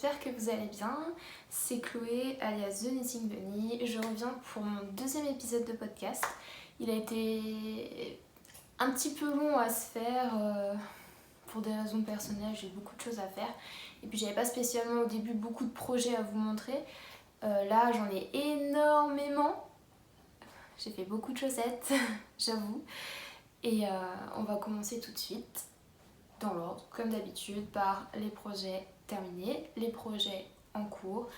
j'espère que vous allez bien. C'est Chloé alias The Knitting Bunny. Je reviens pour mon deuxième épisode de podcast. Il a été un petit peu long à se faire pour des raisons personnelles, j'ai beaucoup de choses à faire. Et puis j'avais pas spécialement au début beaucoup de projets à vous montrer. Là j'en ai énormément. J'ai fait beaucoup de chaussettes, j'avoue. Et on va commencer tout de suite, dans l'ordre, comme d'habitude, par les projets terminés, les projets en cours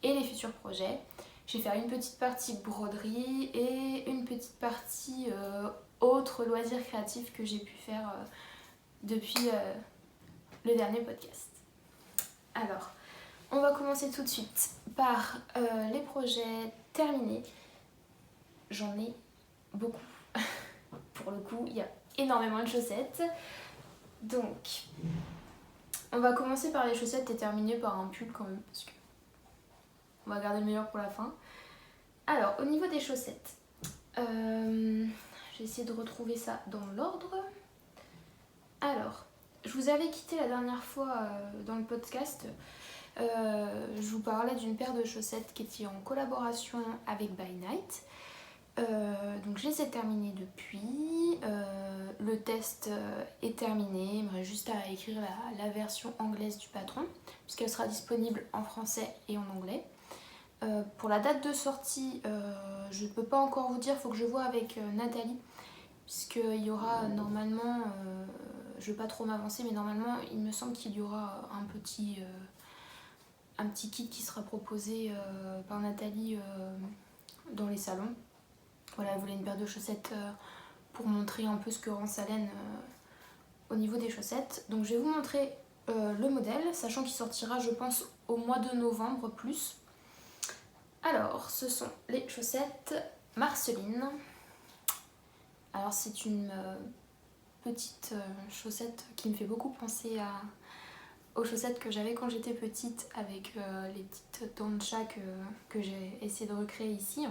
et les futurs projets. Je vais faire une petite partie broderie et une petite partie autres loisirs créatifs que j'ai pu faire depuis le dernier podcast. Alors, on va commencer tout de suite par les projets terminés. J'en ai beaucoup. Pour le coup, il y a énormément de chaussettes. Donc, on va commencer par les chaussettes et terminer par un pull quand même, parce que on va garder le meilleur pour la fin. Alors, au niveau des chaussettes, j'ai essayé de retrouver ça dans l'ordre. Alors, je vous avais quitté la dernière fois dans le podcast. Je vous parlais d'une paire de chaussettes qui était en collaboration avec By Night. Donc je les ai terminées depuis, le test est terminé, il me reste juste à écrire la version anglaise du patron puisqu'elle sera disponible en français et en anglais. Pour la date de sortie, je ne peux pas encore vous dire, il faut que je vois avec Nathalie puisqu'il y aura normalement, je ne veux pas trop m'avancer, mais normalement il me semble qu'il y aura un petit kit qui sera proposé par Nathalie dans les salons. Voilà, elle voulait une paire de chaussettes pour montrer un peu ce que rend sa laine au niveau des chaussettes. Donc je vais vous montrer le modèle, sachant qu'il sortira je pense au mois de novembre plus. Alors ce sont les chaussettes Marceline. Alors c'est une petite chaussette qui me fait beaucoup penser aux chaussettes que j'avais quand j'étais petite avec les petites dents de chat que j'ai essayé de recréer ici.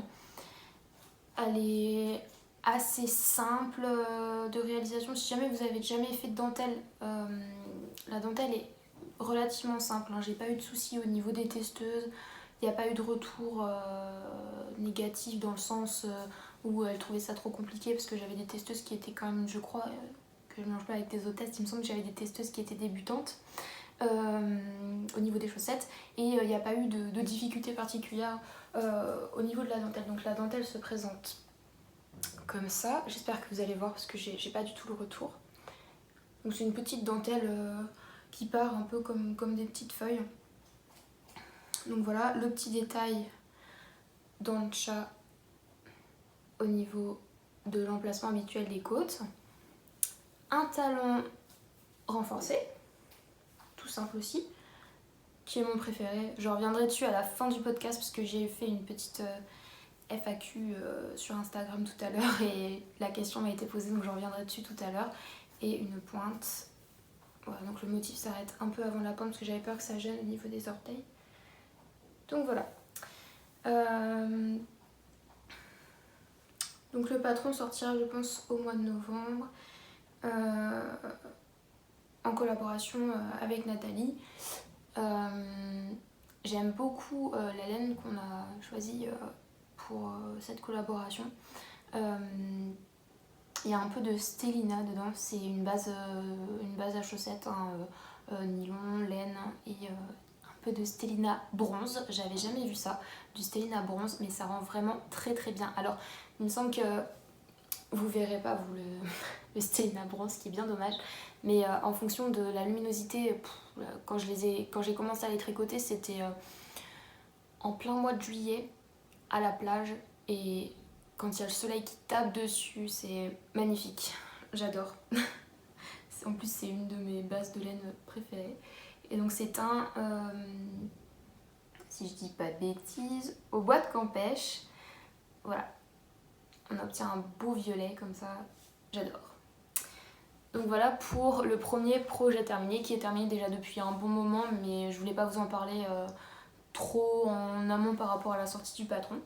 Elle est assez simple de réalisation. Si jamais vous avez jamais fait de dentelle, la dentelle est relativement simple. J'ai pas eu de soucis au niveau des testeuses. Il n'y a pas eu de retour négatif dans le sens où elles trouvaient ça trop compliqué parce que j'avais des testeuses qui étaient quand même, je crois, que je mélange pas avec des hôtesses, il me semble que j'avais des testeuses qui étaient débutantes au niveau des chaussettes et il n'y a pas eu de difficultés particulières au niveau de la dentelle. Donc la dentelle se présente comme ça, j'espère que vous allez voir parce que j'ai pas du tout le retour. Donc c'est une petite dentelle qui part un peu comme des petites feuilles. Donc voilà, le petit détail dans le chat au niveau de l'emplacement habituel des côtes. Un talon renforcé, tout simple aussi, qui est mon préféré. Je reviendrai dessus à la fin du podcast parce que j'ai fait une petite FAQ sur Instagram tout à l'heure et la question m'a été posée, donc j'en reviendrai dessus tout à l'heure. Et une pointe. Voilà, donc le motif s'arrête un peu avant la pointe parce que j'avais peur que ça gêne au niveau des orteils. Donc voilà. Donc le patron sortira je pense au mois de novembre en collaboration avec Nathalie. J'aime beaucoup la laine qu'on a choisie pour cette collaboration. Il y a un peu de stellina dedans, c'est une base à chaussettes, nylon, laine et un peu de stellina bronze. J'avais jamais vu ça, du stellina bronze, mais ça rend vraiment très très bien. Alors il me semble que vous verrez pas vous le stellina bronze, ce qui est bien dommage, mais en fonction de la luminosité, quand j'ai commencé à les tricoter, c'était en plein mois de juillet à la plage et quand il y a le soleil qui tape dessus, c'est magnifique, j'adore. En plus c'est une de mes bases de laine préférées. Et donc c'est un, si je dis pas de bêtises, au bois de Campèche. Voilà, on obtient un beau violet comme ça, j'adore. Donc voilà pour le premier projet terminé, qui est terminé déjà depuis un bon moment, mais je voulais pas vous en parler trop en amont par rapport à la sortie du patron.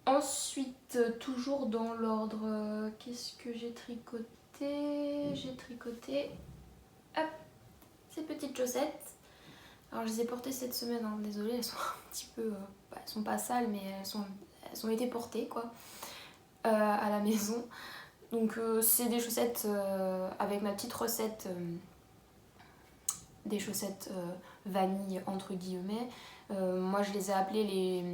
Ensuite, toujours dans l'ordre, qu'est-ce que j'ai tricoté? J'ai tricoté ces petites chaussettes. Alors je les ai portées cette semaine, hein, désolée, elles sont un petit peu... elles sont pas sales, mais elles ont été portées quoi, à la maison. Donc c'est des chaussettes avec ma petite recette, des chaussettes vanille entre guillemets. Moi je les ai appelées les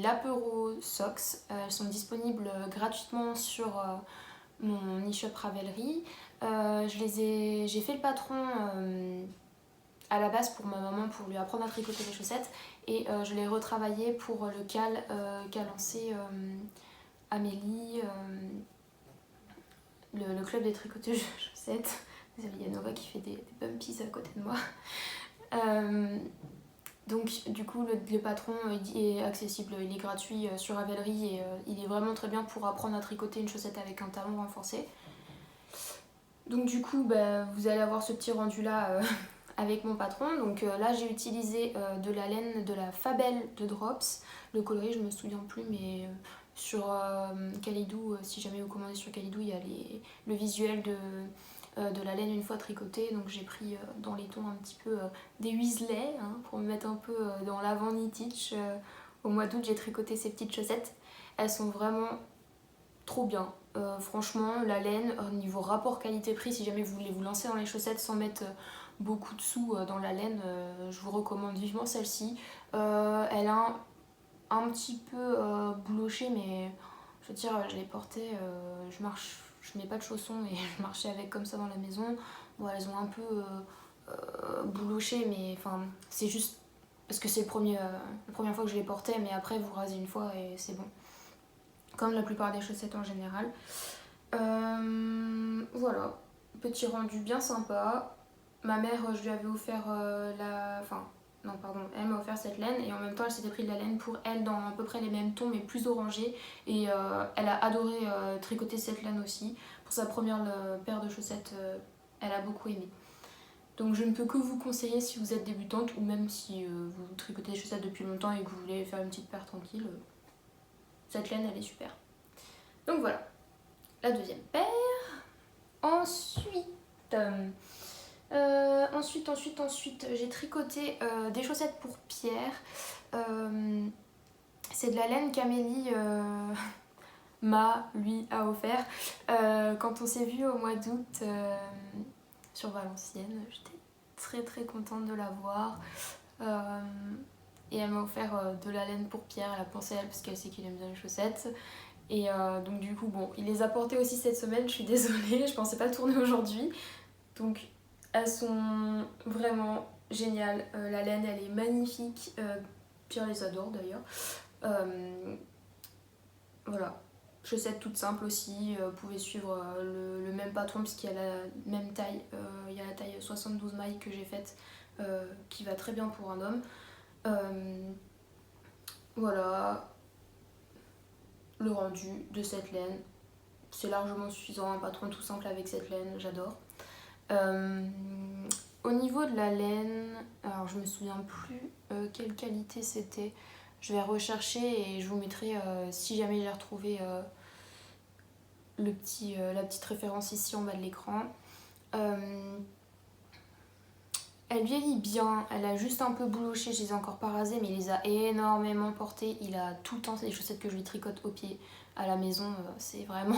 Lapero Socks. Elles sont disponibles gratuitement sur mon e-shop Ravelry. J'ai fait le patron à la base pour ma maman pour lui apprendre à tricoter les chaussettes et je l'ai retravaillé pour le cal qu'a lancé Amélie, le club des tricoteuses de chaussettes. Désolée, il y a Nova qui fait des bumpies à côté de moi. Donc du coup le patron est accessible, il est gratuit sur Ravelry et il est vraiment très bien pour apprendre à tricoter une chaussette avec un talon renforcé. Donc du coup vous allez avoir ce petit rendu là avec mon patron. Donc là j'ai utilisé de la laine de la Fabel de Drops. Le coloris je me souviens plus mais sur Kalidou, si jamais vous commandez sur Kalidou, il y a le visuel de la laine une fois tricotée. Donc j'ai pris dans les tons un petit peu des Weasley hein, pour me mettre un peu dans l'avant knittage. Au mois d'août j'ai tricoté ces petites chaussettes. Elles sont vraiment trop bien. Franchement la laine au niveau rapport qualité-prix, si jamais vous voulez vous lancer dans les chaussettes sans mettre beaucoup de sous dans la laine, je vous recommande vivement celle-ci. Elle a un petit peu bouloché mais je veux dire je l'ai portée, je mets pas de chaussons et je marchais avec comme ça dans la maison. Bon elles ont un peu bouloché mais enfin c'est juste parce que c'est la première fois que je les portais, mais après vous rasez une fois et c'est bon. Comme la plupart des chaussettes en général. Voilà, petit rendu bien sympa. Ma mère, je lui avais offert non, pardon, elle m'a offert cette laine et en même temps elle s'était pris de la laine pour elle dans à peu près les mêmes tons mais plus orangés et elle a adoré tricoter cette laine aussi. Pour sa première paire de chaussettes, elle a beaucoup aimé. Donc je ne peux que vous conseiller si vous êtes débutante ou même si vous tricotez des chaussettes depuis longtemps et que vous voulez faire une petite paire tranquille. Cette laine elle est super. Donc voilà, la deuxième paire. Ensuite, j'ai tricoté des chaussettes pour Pierre. C'est de la laine qu'Amélie a offert. Quand on s'est vu au mois d'août sur Valenciennes, j'étais très très contente de la voir. Et elle m'a offert de la laine pour Pierre, elle a pensé à elle parce qu'elle sait qu'il aime bien les chaussettes. Et donc du coup, bon, il les a portées aussi cette semaine, je suis désolée, je pensais pas tourner aujourd'hui. Donc elles sont vraiment géniales, la laine elle est magnifique, Pierre les adore d'ailleurs. Voilà, chaussettes toutes simples aussi, vous pouvez suivre le même patron puisqu'il y a la même taille, il y a la taille 72 mailles que j'ai faite qui va très bien pour un homme. Voilà, le rendu de cette laine, c'est largement suffisant, un patron tout simple avec cette laine, j'adore. Au niveau de la laine, alors je me souviens plus quelle qualité c'était, je vais rechercher et je vous mettrai si jamais j'ai retrouvé la petite référence ici en bas de l'écran. Elle vieillit bien, elle a juste un peu bouloché, je les ai encore pas rasées mais il les a énormément portées. Il a tout le temps des chaussettes que je lui tricote au pied à la maison, c'est vraiment...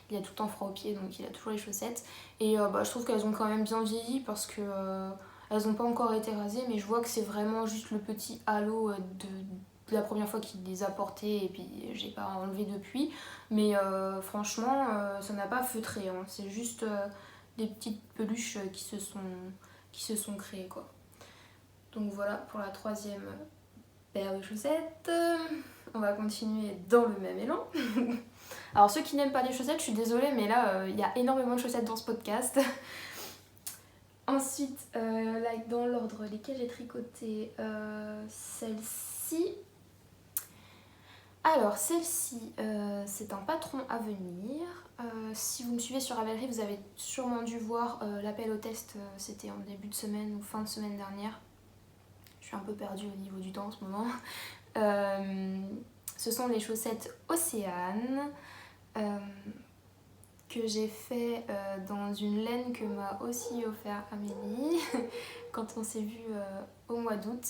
il a tout le temps froid au pied donc il a toujours les chaussettes. Et je trouve qu'elles ont quand même bien vieilli parce que elles n'ont pas encore été rasées mais je vois que c'est vraiment juste le petit halo de la première fois qu'il les a portées et puis j'ai pas enlevé depuis. Mais franchement ça n'a pas feutré, hein. C'est juste des petites peluches qui se sont créées quoi. Donc voilà pour la troisième paire de chaussettes. On va continuer dans le même élan. Alors ceux qui n'aiment pas les chaussettes, je suis désolée mais là il y a énormément de chaussettes dans ce podcast. Ensuite, là, dans l'ordre lesquels j'ai tricoté celle-ci. Alors celle-ci, c'est un patron à venir. Si vous me suivez sur Ravelry, vous avez sûrement dû voir l'appel au test, c'était en début de semaine ou fin de semaine dernière. Je suis un peu perdue au niveau du temps en ce moment. Ce sont les chaussettes Océane que j'ai fait dans une laine que m'a aussi offert Amélie. quand on s'est vu au mois d'août.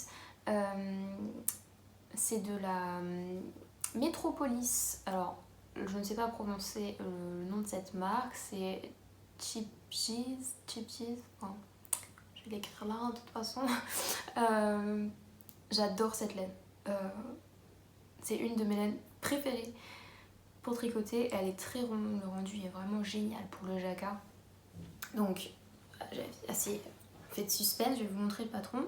C'est de la Métropolis. Alors, je ne sais pas prononcer le nom de cette marque. C'est Cheap Cheese. Enfin, je vais l'écrire là de toute façon. J'adore cette laine. C'est une de mes laines préférées pour tricoter. Elle est très ronde, le rendu est vraiment génial pour le jacquard. Donc, j'ai assez fait de suspense, je vais vous montrer le patron.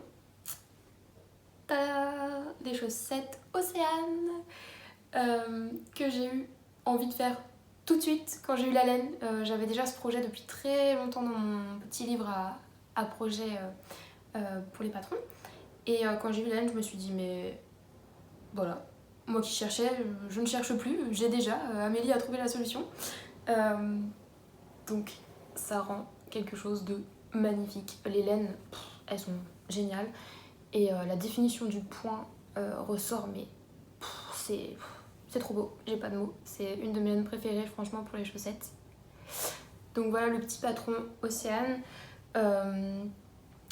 Tada, des chaussettes Océane que j'ai eu envie de faire tout de suite quand j'ai eu la laine. J'avais déjà ce projet depuis très longtemps dans mon petit livre à projet pour les patrons. Et quand j'ai eu la laine, je me suis dit, mais voilà, moi qui cherchais, je ne cherche plus, j'ai déjà, Amélie a trouvé la solution. Donc ça rend quelque chose de magnifique. Les laines, elles sont géniales. Et la définition du point ressort, mais c'est trop beau, j'ai pas de mots. C'est une de mes laines préférées, franchement, pour les chaussettes. Donc voilà le petit patron Océane.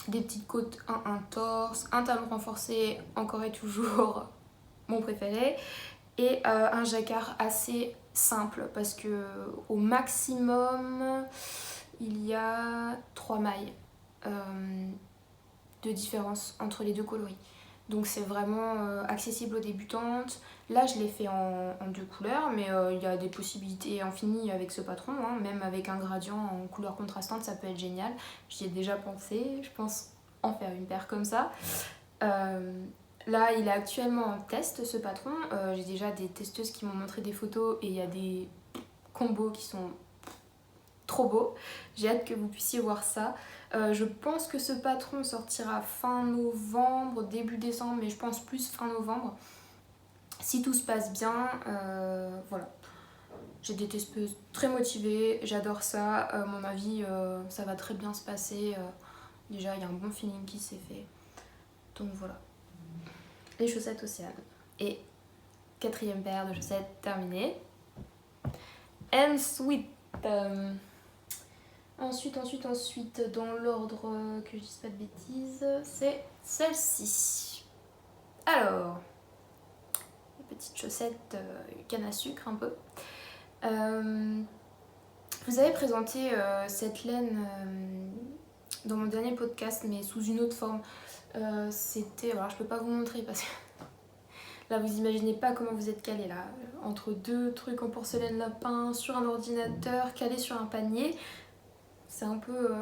Des petites côtes, un torse, un talon renforcé, encore et toujours mon préféré. Et un jacquard assez simple, parce que au maximum, il y a 3 mailles de différence entre les deux coloris. Donc c'est vraiment accessible aux débutantes. Là je l'ai fait en 2 couleurs, mais il y a des possibilités infinies avec ce patron, hein. Même avec un gradient en couleur contrastante, ça peut être génial. J'y ai déjà pensé, je pense en faire une paire comme ça. Là il est actuellement en test ce patron. J'ai déjà des testeuses qui m'ont montré des photos et il y a des combos qui sont trop beaux. J'ai hâte que vous puissiez voir ça. Je pense que ce patron sortira fin novembre, début décembre, mais je pense plus fin novembre. Si tout se passe bien, voilà. J'ai des testeuses très motivées, j'adore ça. À mon avis, ça va très bien se passer. Déjà, il y a un bon feeling qui s'est fait. Donc voilà. Les chaussettes Océane. Et 4e paire de chaussettes terminée. And sweet. Ensuite, dans l'ordre que je dise pas de bêtises, c'est celle-ci. Alors, les petites chaussettes canne à sucre un peu. Je vous avais présenté cette laine dans mon dernier podcast, mais sous une autre forme. C'était, alors je peux pas vous montrer parce que là vous imaginez pas comment vous êtes calés là, entre 2 trucs en porcelaine lapin, sur un ordinateur, calé sur un panier. C'est un peu...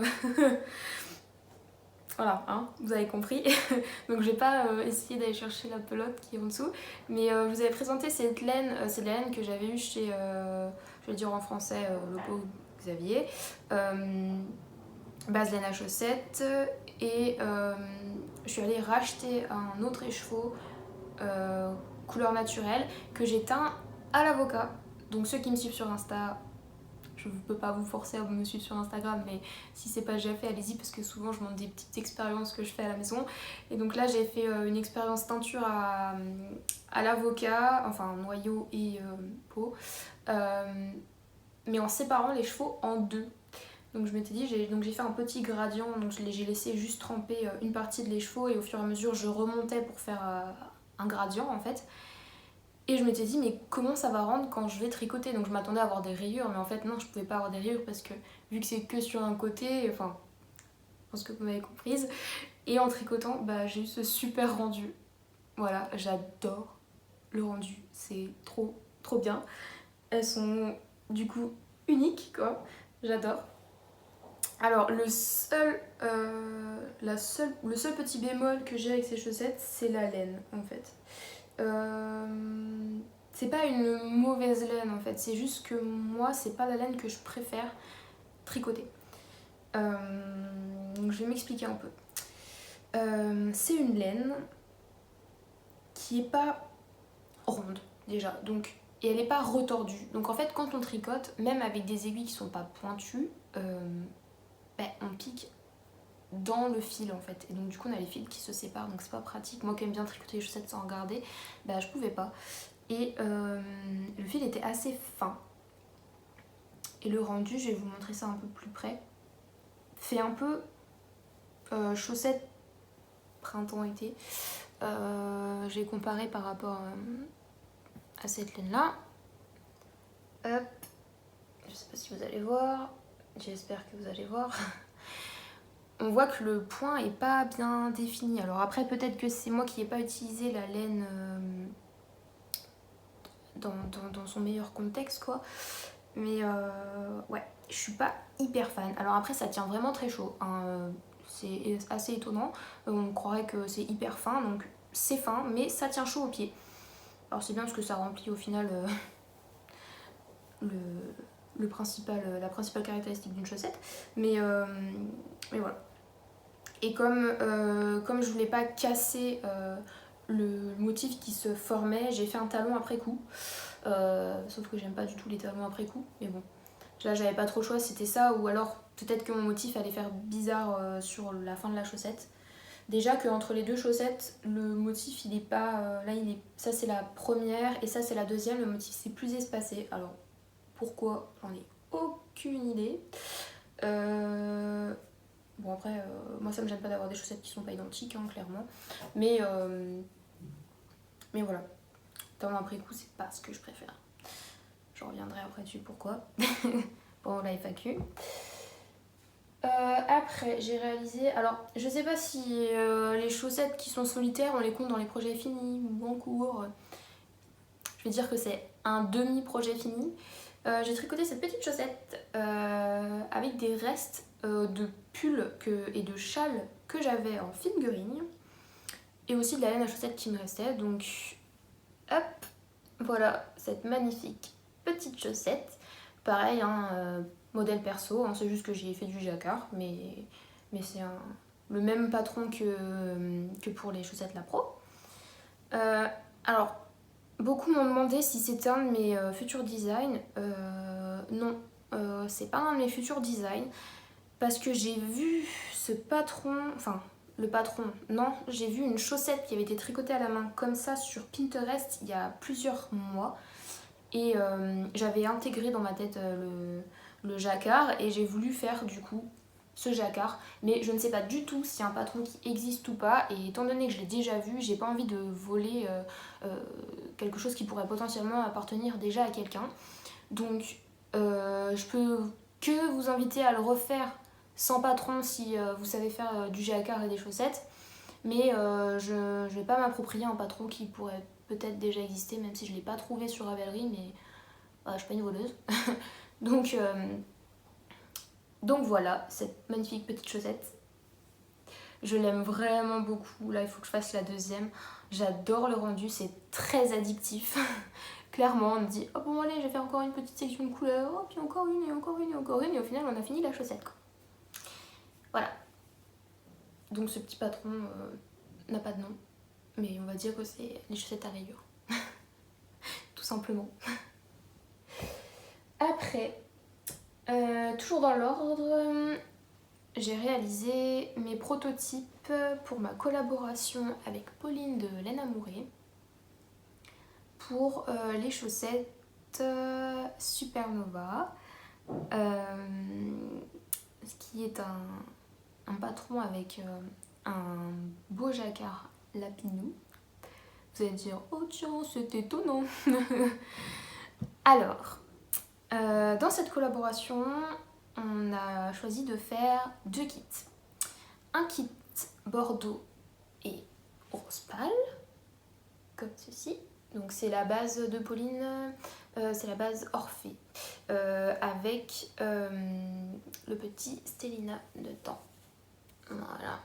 voilà, hein, vous avez compris. Donc je vais pas essayer d'aller chercher la pelote qui est en dessous. Mais je vous avais présenté cette laine, c'est la laine que j'avais eue chez, je vais dire en français, le beau Xavier. Base laine à chaussettes. Et je suis allée racheter un autre écheveau couleur naturelle que j'ai teint à l'avocat. Donc ceux qui me suivent sur Insta... Je ne peux pas vous forcer à me suivre sur Instagram, mais si c'est pas déjà fait, allez-y, parce que souvent je montre des petites expériences que je fais à la maison. Et donc là, j'ai fait une expérience teinture à l'avocat, enfin noyau et peau, mais en séparant les chevaux en 2. Donc je m'étais dit, j'ai fait un petit gradient, donc j'ai laissé juste tremper une partie de l'écheveau et au fur et à mesure je remontais pour faire un gradient en fait. Et je m'étais dit, mais comment ça va rendre quand je vais tricoter? Donc je m'attendais à avoir des rayures, mais en fait non, je pouvais pas avoir des rayures parce que vu que c'est que sur un côté, enfin, je pense que vous m'avez comprise. Et en tricotant, bah, j'ai eu ce super rendu. Voilà, j'adore le rendu, c'est trop bien. Elles sont du coup uniques quoi, j'adore. Alors le seul petit bémol que j'ai avec ces chaussettes, c'est la laine en fait. C'est pas une mauvaise laine en fait, c'est juste que moi c'est pas la laine que je préfère tricoter. Donc je vais m'expliquer un peu. C'est une laine qui est pas ronde déjà, donc, et elle est pas retordue. Donc en fait quand on tricote, même avec des aiguilles qui sont pas pointues, on pique dans le fil en fait, et donc du coup on a les fils qui se séparent, donc c'est pas pratique. Moi qui aime bien tricoter les chaussettes sans regarder, je pouvais pas, et le fil était assez fin, et le rendu, je vais vous montrer ça un peu plus près, fait un peu chaussette printemps-été. J'ai comparé par rapport à cette laine-là. Hop, je sais pas si vous allez voir, j'espère que vous allez voir. On voit que le point est pas bien défini. Alors après, peut-être que c'est moi qui n'ai pas utilisé la laine dans son meilleur contexte, quoi. Mais ouais, je suis pas hyper fan. Alors après, ça tient vraiment très chaud, hein. C'est assez étonnant. On croirait que c'est hyper fin, donc c'est fin, mais ça tient chaud aux pieds. Alors c'est bien parce que ça remplit au final la principale caractéristique d'une chaussette. Mais voilà. Et comme je voulais pas casser le motif qui se formait, j'ai fait un talon après coup. Sauf que j'aime pas du tout les talons après coup, mais bon. Là j'avais pas trop le choix, c'était ça, ou alors peut-être que mon motif allait faire bizarre sur la fin de la chaussette. Déjà qu'entre les deux chaussettes, le motif il est pas... là ça c'est la première et ça c'est la deuxième, le motif c'est plus espacé. Alors pourquoi? J'en ai aucune idée. Bon après, moi ça me gêne pas d'avoir des chaussettes qui sont pas identiques, hein, clairement. Mais voilà, talon après coup c'est pas ce que je préfère. Je reviendrai après dessus pourquoi. Pour la FAQ. Après, j'ai réalisé... Alors, je sais pas si les chaussettes qui sont solitaires, on les compte dans les projets finis ou en cours. Je vais dire que c'est un demi-projet fini. J'ai tricoté cette petite chaussette avec des restes de pull et de châle que j'avais en fingering. Et aussi de la laine à chaussettes qui me restait. Donc, hop, voilà cette magnifique petite chaussette. Pareil, hein, modèle perso, hein, c'est juste que j'ai fait du jacquard, mais c'est le même patron que pour les chaussettes La Pro. Alors, beaucoup m'ont demandé si c'était un de mes futurs designs. Non, c'est pas un de mes futurs designs, parce que j'ai vu ce patron, enfin le patron, non, j'ai vu une chaussette qui avait été tricotée à la main comme ça sur Pinterest il y a plusieurs mois. Et j'avais intégré dans ma tête le jacquard et j'ai voulu faire du coup ce jacquard. Mais je ne sais pas du tout si c'est un patron qui existe ou pas. Et étant donné que je l'ai déjà vu, j'ai pas envie de voler quelque chose qui pourrait potentiellement appartenir déjà à quelqu'un. Donc je peux que vous inviter à le refaire sans patron si vous savez faire du jacquard et des chaussettes. Mais je vais pas m'approprier un patron qui pourrait peut-être déjà exister, même si je l'ai pas trouvé sur Ravelry, mais je suis pas une voleuse. donc voilà, cette magnifique petite chaussette. Je l'aime vraiment beaucoup. Là, il faut que je fasse la deuxième. J'adore le rendu, c'est très addictif. Clairement, on me dit, oh bon allez, je vais faire encore une petite section de couleurs, oh puis encore une et encore une et encore une, et au final on a fini la chaussette, quoi. Voilà. Donc ce petit patron n'a pas de nom, mais on va dire que c'est les chaussettes à rayures. Tout simplement. Après, toujours dans l'ordre, j'ai réalisé mes prototypes pour ma collaboration avec Pauline de Laine Amourée pour les chaussettes Supernova, ce qui est un patron avec un beau jacquard lapinou. Vous allez dire, oh tiens, c'est étonnant. Alors, dans cette collaboration, on a choisi de faire deux kits. Un kit bordeaux et rose pâle, comme ceci. Donc c'est la base de Pauline, c'est la base Orphée, avec le petit Stellina dedans. Voilà.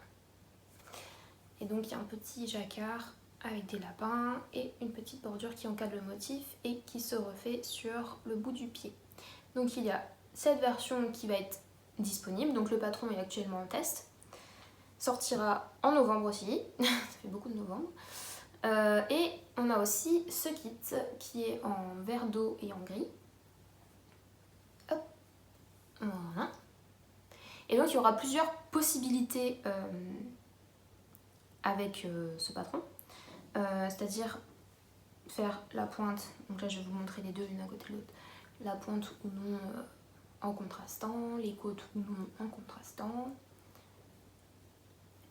Et donc il y a un petit jacquard avec des lapins et une petite bordure qui encadre le motif et qui se refait sur le bout du pied. Donc il y a cette version qui va être disponible, donc le patron est actuellement en test, sortira en novembre aussi, ça fait beaucoup de novembre. Et on a aussi ce kit qui est en vert d'eau et en gris. Hop, voilà. Et donc il y aura plusieurs possibilités avec ce patron. C'est-à-dire faire la pointe, donc là je vais vous montrer les deux l'une à côté de l'autre, la pointe ou non en contrastant, les côtes ou non en contrastant,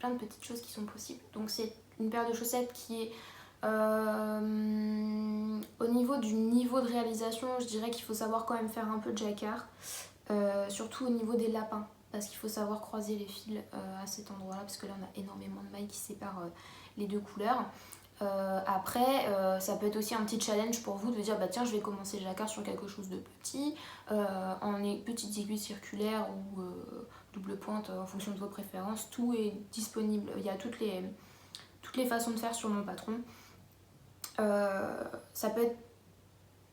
plein de petites choses qui sont possibles. Donc c'est une paire de chaussettes qui est au niveau du niveau de réalisation, je dirais qu'il faut savoir quand même faire un peu de jacquard, surtout au niveau des lapins, parce qu'il faut savoir croiser les fils à cet endroit là, parce que là on a énormément de mailles qui séparent les deux couleurs. Après, ça peut être aussi un petit challenge pour vous de dire bah tiens, je vais commencer le jacquard sur quelque chose de petit, en petites aiguilles circulaires ou double pointe en fonction de vos préférences. Tout est disponible, il y a toutes les façons de faire sur mon patron. Ça peut être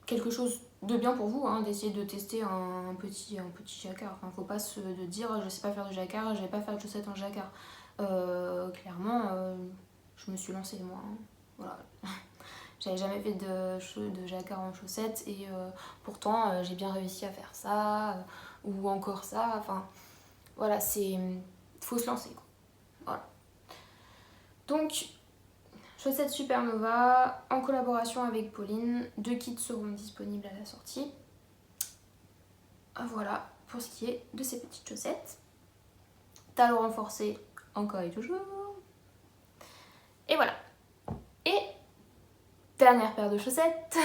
quelque chose de bien pour vous, hein, d'essayer de tester un petit jacquard. Enfin, faut pas se dire je sais pas faire de jacquard, je vais pas faire de chaussettes en jacquard. Clairement, je me suis lancée moi. Hein. Voilà. J'avais jamais fait de jacquard en chaussettes et pourtant j'ai bien réussi à faire ça ou encore ça. Enfin, voilà, faut se lancer. Quoi. Voilà. Donc, chaussettes Supernova en collaboration avec Pauline. 2 kits seront disponibles à la sortie. Voilà pour ce qui est de ces petites chaussettes. Talons renforcés encore et toujours. Et voilà. Et dernière paire de chaussettes.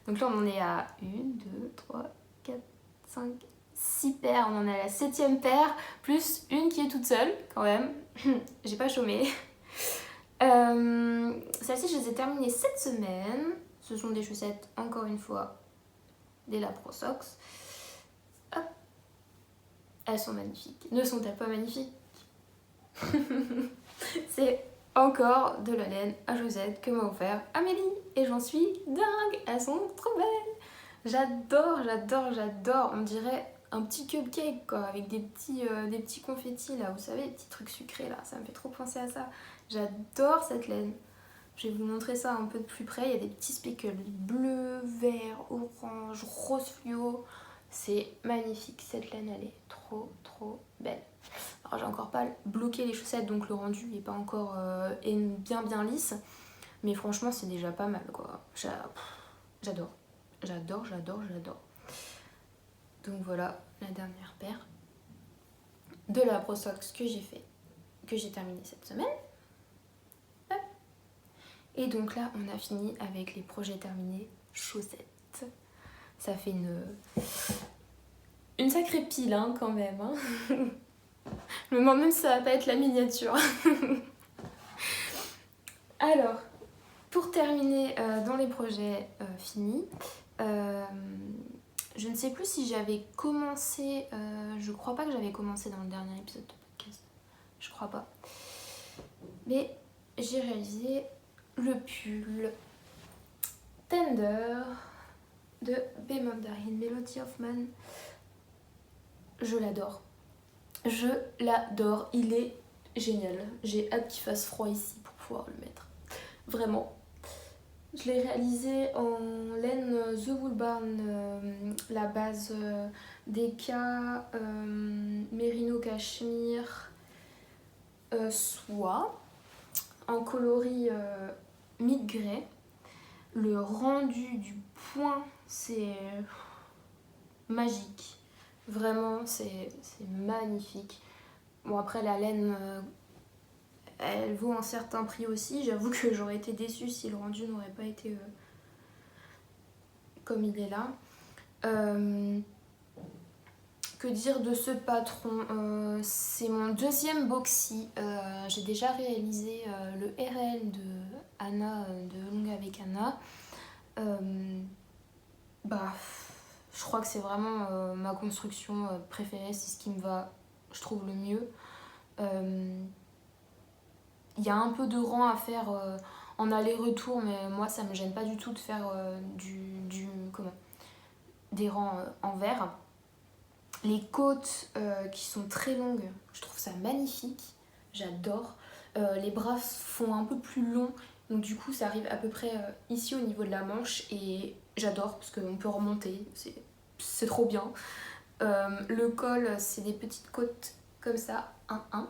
Donc là on en est à 1, 2, 3, 4, 5, 6 paires. On en est à la 7e paire. Plus une qui est toute seule quand même. J'ai pas chômé. Celles-ci je les ai terminées cette semaine. Ce sont des chaussettes, encore une fois, des La Pro Socks. Hop. Elles sont magnifiques. Ne sont-elles pas magnifiques? C'est encore de la laine à chaussettes que m'a offert Amélie. Et j'en suis dingue. Elles sont trop belles. J'adore, j'adore, j'adore. On dirait un petit cupcake quoi, avec des petits confettis là, vous savez, des petits trucs sucrés là. Ça me fait trop penser à ça. J'adore cette laine. Je vais vous montrer ça un peu de plus près. Il y a des petits speckles bleu, vert, orange, rose fluo. C'est magnifique. Cette laine, elle est trop, trop belle. Alors, j'ai encore pas bloqué les chaussettes, donc le rendu n'est pas encore bien lisse. Mais franchement, c'est déjà pas mal, quoi. J'adore. J'adore, j'adore, j'adore. Donc voilà, la dernière paire de la Pro Socks que j'ai terminé cette semaine. Et donc là, on a fini avec les projets terminés chaussettes. Ça fait une sacrée pile hein, quand même. Hein. Je me demande même si ça va pas être la miniature. Alors, pour terminer dans les projets finis, je ne sais plus si j'avais commencé, je crois pas que j'avais commencé dans le dernier épisode de podcast. Je crois pas. Mais j'ai réalisé le pull Tender de Bemandarin, Melody Hoffman. Je l'adore. Je l'adore. Il est génial. J'ai hâte qu'il fasse froid ici pour pouvoir le mettre. Vraiment. Je l'ai réalisé en laine The Wool Barn, la base Deka, Merino Cachemire, soie, en coloris mid grey. Le rendu du point, c'est magique. Vraiment, c'est magnifique. Bon, après, la laine, elle vaut un certain prix aussi. J'avoue que j'aurais été déçue si le rendu n'aurait pas été comme il est là. Que dire de ce patron? C'est mon 2e boxy. J'ai déjà réalisé le RL de Anna, de Longue avec Anna. Je crois que c'est vraiment ma construction préférée. C'est ce qui me va, je trouve, le mieux. Il y a un peu de rang à faire en aller-retour, mais moi ça me gêne pas du tout de faire des rangs en verre. Les côtes qui sont très longues, je trouve ça magnifique, j'adore. Les bras font un peu plus long, donc du coup ça arrive à peu près ici au niveau de la manche et j'adore parce qu'on peut remonter, c'est trop bien. Le col, c'est des petites côtes comme ça, 1-1,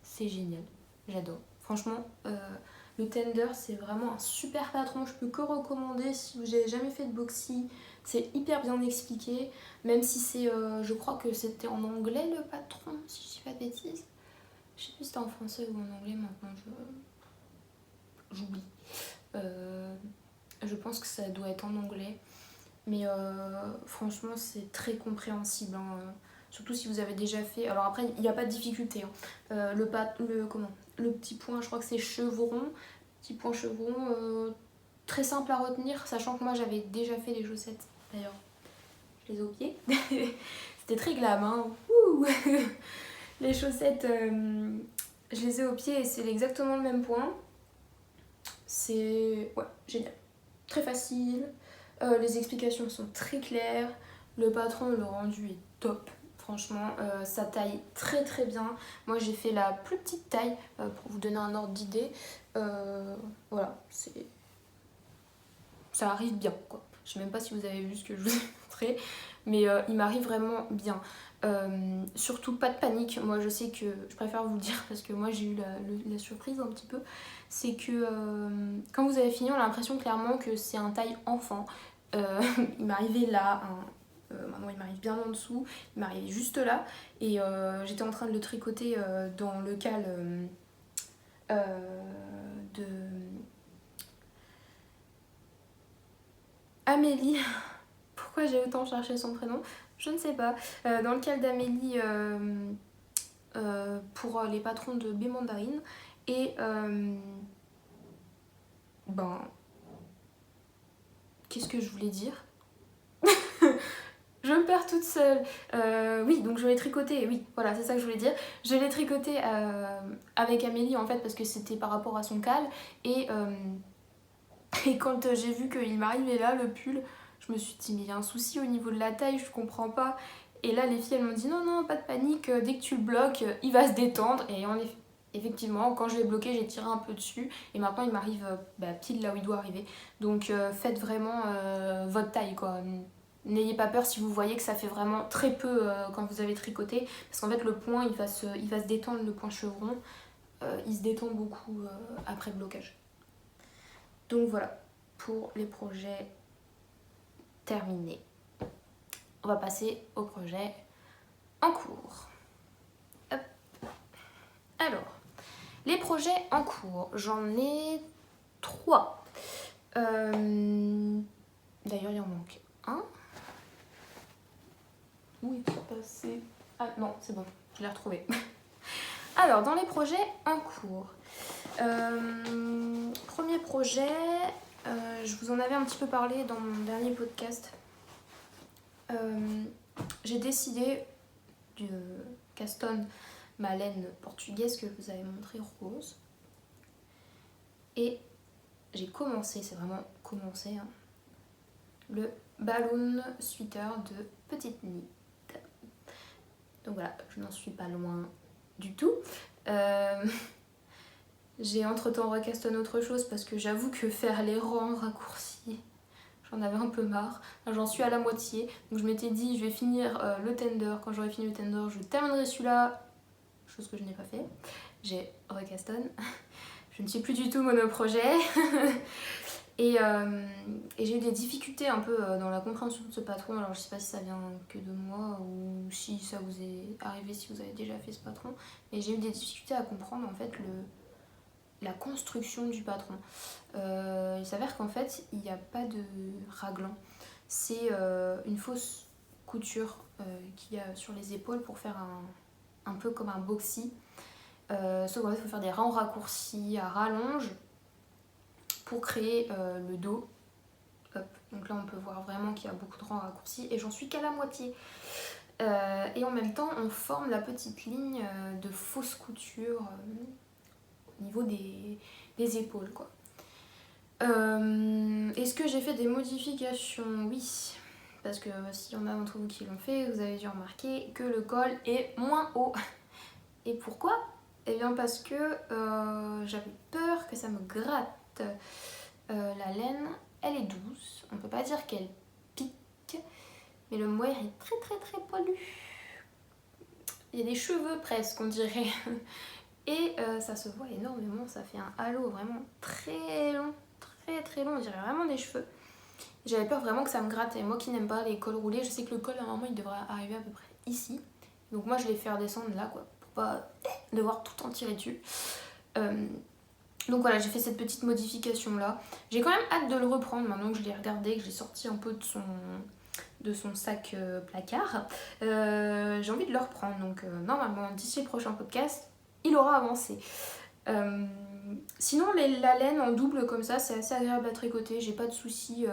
c'est génial, j'adore. Franchement, le Tender c'est vraiment un super patron, je peux que recommander si vous n'avez jamais fait de boxy. C'est hyper bien expliqué, même si c'est, je crois que c'était en anglais le patron, si je dis pas de bêtises. Je sais plus si c'était en français ou en anglais, maintenant j'oublie. Je pense que ça doit être en anglais. Mais franchement, c'est très compréhensible. Hein. Surtout si vous avez déjà fait. Alors après, il n'y a pas de difficulté. Hein. Le petit point, je crois que c'est chevron. Petit point chevron, très simple à retenir, sachant que moi j'avais déjà fait les chaussettes. D'ailleurs, je les ai au pied. C'était très glam. Hein. Ouh les chaussettes, je les ai au pied et c'est exactement le même point. C'est ouais, génial. Très facile. Les explications sont très claires. Le patron, le rendu est top. Franchement, ça taille très très bien. Moi, j'ai fait la plus petite taille pour vous donner un ordre d'idée. Voilà, ça arrive bien, quoi. Je sais même pas si vous avez vu ce que je vous ai montré, mais il m'arrive vraiment bien. Surtout pas de panique. Moi, je sais que je préfère vous le dire parce que moi, j'ai eu la surprise un petit peu. C'est que quand vous avez fini, on a l'impression clairement que c'est un taille enfant. Il m'arrivait là, maintenant il m'arrive bien en dessous, il m'arrivait juste là, et j'étais en train de le tricoter dans le cal de Amélie. Pourquoi j'ai autant cherché son prénom? Je ne sais pas. Dans le cal d'Amélie pour les patrons de B Mandarine, et ben qu'est-ce que je voulais dire? Je me perds toute seule. Oui, donc je l'ai tricoté, oui, voilà, c'est ça que je voulais dire. Je l'ai tricoté avec Amélie en fait parce que c'était par rapport à son cal. Et quand j'ai vu qu'il m'arrivait là, le pull, je me suis dit, mais il y a un souci au niveau de la taille, je comprends pas. Et là, les filles, elles m'ont dit, non, non, pas de panique, dès que tu le bloques, il va se détendre. Et effectivement, quand je l'ai bloqué, j'ai tiré un peu dessus. Et maintenant, il m'arrive pile là où il doit arriver. Donc, faites vraiment votre taille, quoi. N'ayez pas peur si vous voyez que ça fait vraiment très peu quand vous avez tricoté. Parce qu'en fait, le point, il va se détendre, le point chevron. Il se détend beaucoup après le blocage. Donc voilà, pour les projets terminés. On va passer au projet en cours. Hop. Alors, les projets en cours, j'en ai 3. D'ailleurs, il en manque un. Où est passé? Ah non, c'est bon, je l'ai retrouvé. Alors, dans les projets en cours, premier projet, je vous en avais un petit peu parlé dans mon dernier podcast. J'ai décidé de caston ma laine portugaise que je vous avais montré rose. Et j'ai commencé, c'est vraiment commencé, hein, le balloon sweater de Petite Nid. Donc voilà, je n'en suis pas loin du tout. J'ai entre-temps recastonné autre chose parce que j'avoue que faire les rangs raccourcis, j'en avais un peu marre. J'en suis à la moitié. Donc je m'étais dit, je vais finir le tender. Quand j'aurai fini le tender, je terminerai celui-là. Chose que je n'ai pas fait. J'ai recastonné. Je ne suis plus du tout monoprojet. Et j'ai eu des difficultés un peu dans la compréhension de ce patron. Alors je sais pas si ça vient que de moi ou si ça vous est arrivé si vous avez déjà fait ce patron. Mais j'ai eu des difficultés à comprendre en fait la construction du patron. Il s'avère qu'en fait il n'y a pas de raglan. C'est une fausse couture qu'il y a sur les épaules pour faire un peu comme un boxy. Sauf qu'en fait il faut faire des rangs raccourcis à rallonge pour créer le dos. Hop. Donc là on peut voir vraiment qu'il y a beaucoup de rangs raccourcis et j'en suis qu'à la moitié. Et en même temps on forme la petite ligne de fausse couture au niveau des épaules quoi. Est-ce que j'ai fait des modifications? Oui, parce que s'il y en a d'entre vous qui l'ont fait, vous avez dû remarquer que le col est moins haut. Et pourquoi? Eh bien parce que j'avais peur que ça me gratte. La laine, elle est douce, on peut pas dire qu'elle pique, mais le mohair est très très très poilu. Il y a des cheveux presque, on dirait. Et ça se voit énormément, ça fait un halo vraiment très long, très très long, on dirait vraiment des cheveux. J'avais peur vraiment que ça me gratte, et moi qui n'aime pas les cols roulés, je sais que le col à un moment il devrait arriver à peu près ici. Donc moi je l'ai fait redescendre là quoi, pour pas devoir tout en tirer dessus. Donc voilà, j'ai fait cette petite modification là. J'ai quand même hâte de le reprendre maintenant que je l'ai regardé, que j'ai sorti un peu de son sac placard. J'ai envie de le reprendre, donc normalement d'ici le prochain podcast, il aura avancé. Sinon la laine en double comme ça, c'est assez agréable à tricoter, j'ai pas de soucis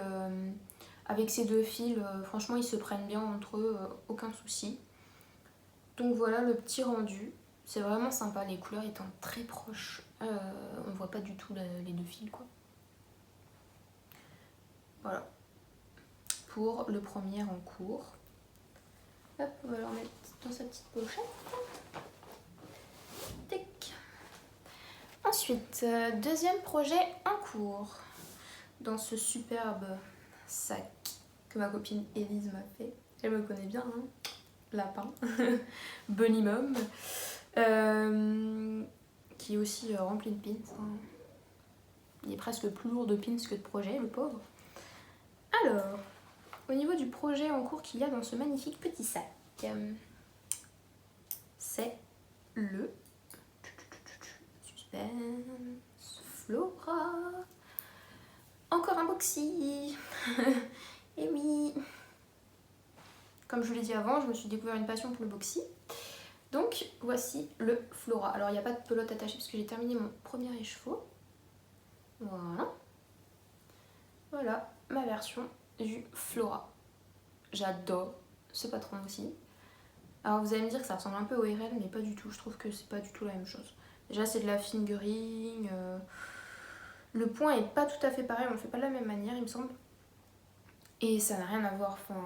avec ces deux fils, franchement ils se prennent bien entre eux, aucun souci. Donc voilà le petit rendu, c'est vraiment sympa, les couleurs étant très proches, on voit pas du tout les deux fils quoi. Voilà, pour le premier en cours. Hop, on va le remettre dans sa petite pochette. Tic. Ensuite, deuxième projet en cours. Dans ce superbe sac que ma copine Élise m'a fait. Elle me connaît bien, hein. Lapin. Bonimum. Qui est aussi rempli de pins. Hein. Il est presque plus lourd de pins que de projets, le pauvre. Alors, au niveau du projet en cours qu'il y a dans ce magnifique petit sac, c'est le suspense Flora. Encore un boxy. Et oui. Comme je vous l'ai dit avant, je me suis découvert une passion pour le boxy. Donc voici le Flora. Alors il n'y a pas de pelote attachée parce que j'ai terminé mon premier écheveau. Voilà. Voilà ma version du Flora. J'adore ce patron aussi. Alors vous allez me dire que ça ressemble un peu au RL, mais pas du tout. Je trouve que c'est pas du tout la même chose. Déjà c'est de la fingering. Le point est pas tout à fait pareil, on le fait pas de la même manière il me semble. Et ça n'a rien à voir, enfin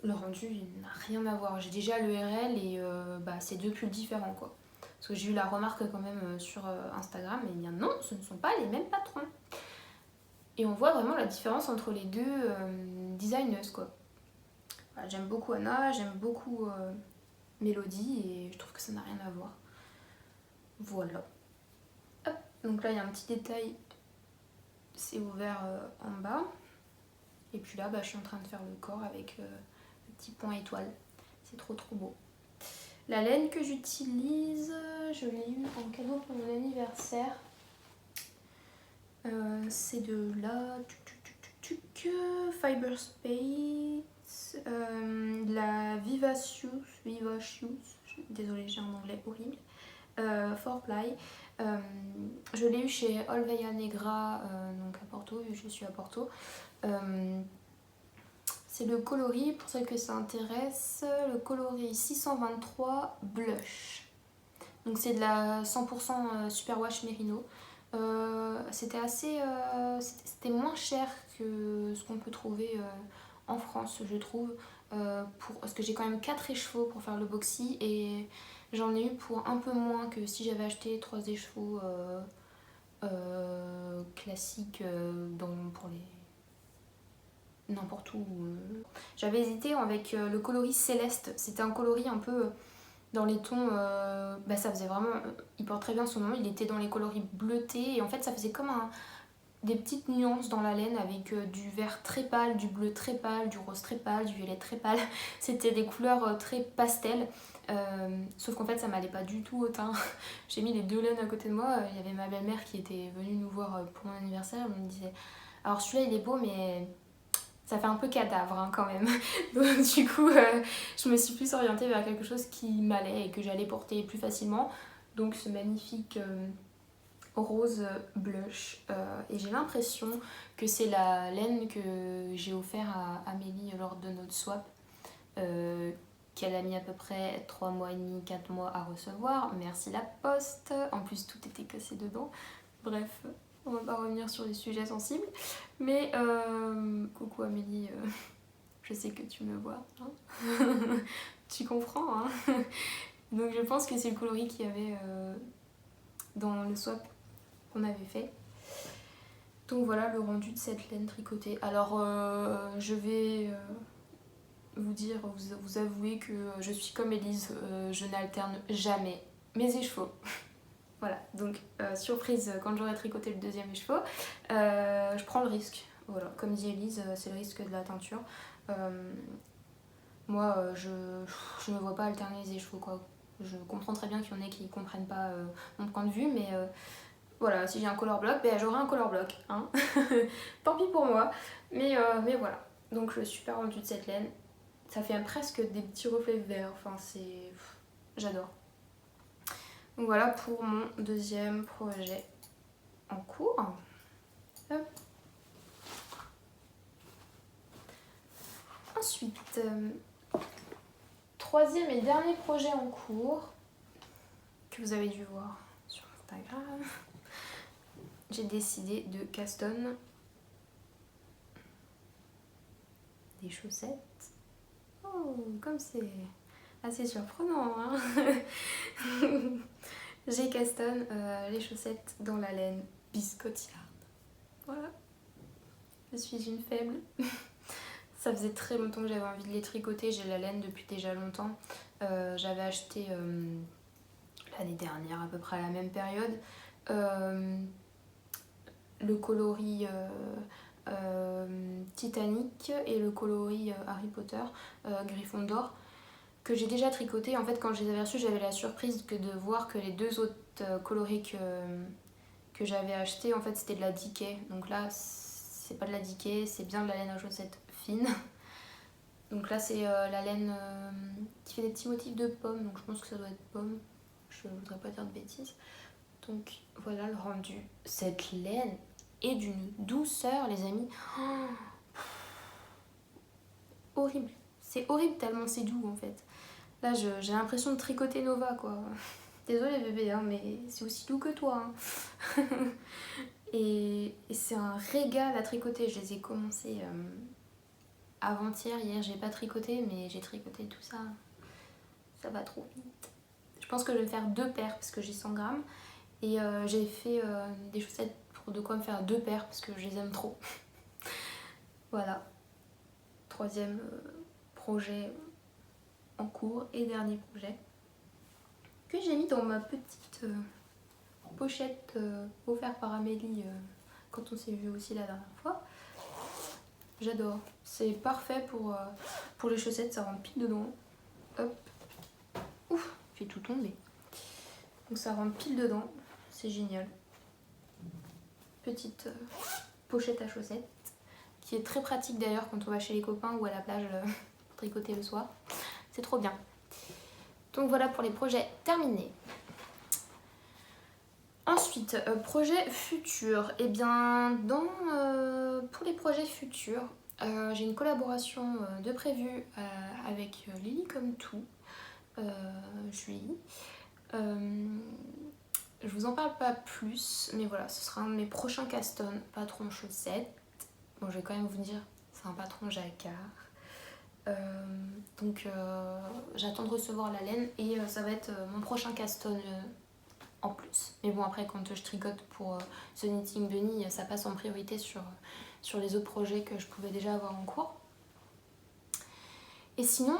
le rendu il n'a rien à voir. J'ai déjà le RL et c'est deux pulls différents quoi. Parce que j'ai eu la remarque quand même sur Instagram, et bien non, ce ne sont pas les mêmes patrons. Et on voit vraiment la différence entre les deux designers quoi. Voilà, j'aime beaucoup Anna, j'aime beaucoup Mélodie et je trouve que ça n'a rien à voir. Voilà. Hop, donc là il y a un petit détail, c'est ouvert en bas. Et puis là je suis en train de faire le corps avec le petit point étoile. C'est trop beau. La laine que j'utilise, je l'ai eue en cadeau pour mon anniversaire. C'est de la Fiber Space, la Vivacious, désolée j'ai un anglais horrible, 4ply. Je l'ai eu chez Olveia Negra, donc à Porto, vu que je suis à Porto. C'est le coloris, pour celles que ça intéresse, le coloris 623 Blush. Donc c'est de la 100% Superwash Merino. C'était moins cher que ce qu'on peut trouver en France, je trouve. Parce que j'ai quand même 4 écheveaux pour faire le boxy et j'en ai eu pour un peu moins que si j'avais acheté 3 écheveaux classiques pour les n'importe où. J'avais hésité avec le coloris Céleste. C'était un coloris un peu dans les tons, ça faisait vraiment, il porte très bien son nom, il était dans les coloris bleutés et en fait ça faisait comme des petites nuances dans la laine avec du vert très pâle, du bleu très pâle, du rose très pâle, du violet très pâle. C'était des couleurs très pastel, sauf qu'en fait ça m'allait pas du tout au teint. J'ai mis les deux laines à côté de moi, il y avait ma belle-mère qui était venue nous voir pour mon anniversaire, elle me disait alors celui-là il est beau mais ça fait un peu cadavre hein, quand même. Donc du coup, je me suis plus orientée vers quelque chose qui m'allait et que j'allais porter plus facilement. Donc ce magnifique rose blush. Et j'ai l'impression que c'est la laine que j'ai offert à Amélie lors de notre swap. Qu'elle a mis à peu près 3 mois et demi, 4 mois à recevoir. Merci la poste. En plus tout était cassé dedans. Bref. On va pas revenir sur les sujets sensibles. Mais coucou Amélie, je sais que tu me vois. Hein. Tu comprends. Hein. Donc je pense que c'est le coloris qu'il y avait dans le swap qu'on avait fait. Donc voilà le rendu de cette laine tricotée. Alors je vais vous avouer que je suis comme Élise, je n'alterne jamais mes écheveaux. Voilà, donc surprise, quand j'aurai tricoté le deuxième écheveau, je prends le risque. Voilà, comme dit Élise, c'est le risque de la teinture. Moi, je ne me vois pas alterner les écheveaux, quoi. Je comprends très bien qu'il y en ait qui comprennent pas mon point de vue, mais voilà, si j'ai un color block, ben, j'aurai un color block. Hein. Tant pis pour moi, mais voilà. Donc je suis super rendue de cette laine. Ça fait presque des petits reflets verts, enfin c'est... J'adore. Donc voilà pour mon deuxième projet en cours. Hop. Ensuite, troisième et dernier projet en cours que vous avez dû voir sur Instagram. J'ai décidé de caston des chaussettes. Oh, comme c'est assez surprenant, hein. J'ai caston les chaussettes dans la laine biscotti-yard. Voilà. Je suis une faible. Ça faisait très longtemps que j'avais envie de les tricoter. J'ai la laine depuis déjà longtemps. J'avais acheté l'année dernière, à peu près à la même période, le coloris Titanic et le coloris Harry Potter, Gryffondor, que j'ai déjà tricoté. En fait, quand je les avais reçus, j'avais la surprise de voir que les deux autres coloris que j'avais achetés, en fait, c'était de la Dikay. Donc là, c'est pas de la Dikay, c'est bien de la laine à chaussettes fine. Donc là, c'est la laine qui fait des petits motifs de pommes, donc je pense que ça doit être pomme. Je voudrais pas dire de bêtises. Donc voilà le rendu. Cette laine est d'une douceur, les amis. Oh, horrible. C'est horrible tellement c'est doux en fait. Là, j'ai l'impression de tricoter Nova, quoi. Désolée bébé, hein, mais c'est aussi doux que toi. Hein. et c'est un régal à tricoter. Je les ai commencés avant-hier. Hier, j'ai pas tricoté, mais j'ai tricoté tout ça. Ça va trop vite. Je pense que je vais me faire 2 paires parce que j'ai 100 grammes. Et j'ai fait des chaussettes pour de quoi me faire 2 paires parce que je les aime trop. Voilà. Troisième projet en cours et dernier projet que j'ai mis dans ma petite pochette offerte par Amélie quand on s'est vu aussi la dernière fois. J'adore. C'est parfait pour les chaussettes, ça rentre pile dedans. Hop. Ouf, j'ai tout tombé. Donc ça rentre pile dedans. C'est génial. Petite pochette à chaussettes qui est très pratique d'ailleurs quand on va chez les copains ou à la plage pour tricoter le soir. C'est trop bien. Donc voilà pour les projets terminés. Ensuite, projet futur. Eh bien, pour les projets futurs, j'ai une collaboration de prévue avec Lily comme tout, Julie. Je vous en parle pas plus, mais voilà, ce sera un de mes prochains castons, patron chaussettes. Bon, je vais quand même vous dire, c'est un patron jacquard. Donc j'attends de recevoir la laine et ça va être mon prochain caston en plus. Mais bon, après, quand je tricote pour ce Knitting Bunny, ça passe en priorité sur les autres projets que je pouvais déjà avoir en cours. Et sinon,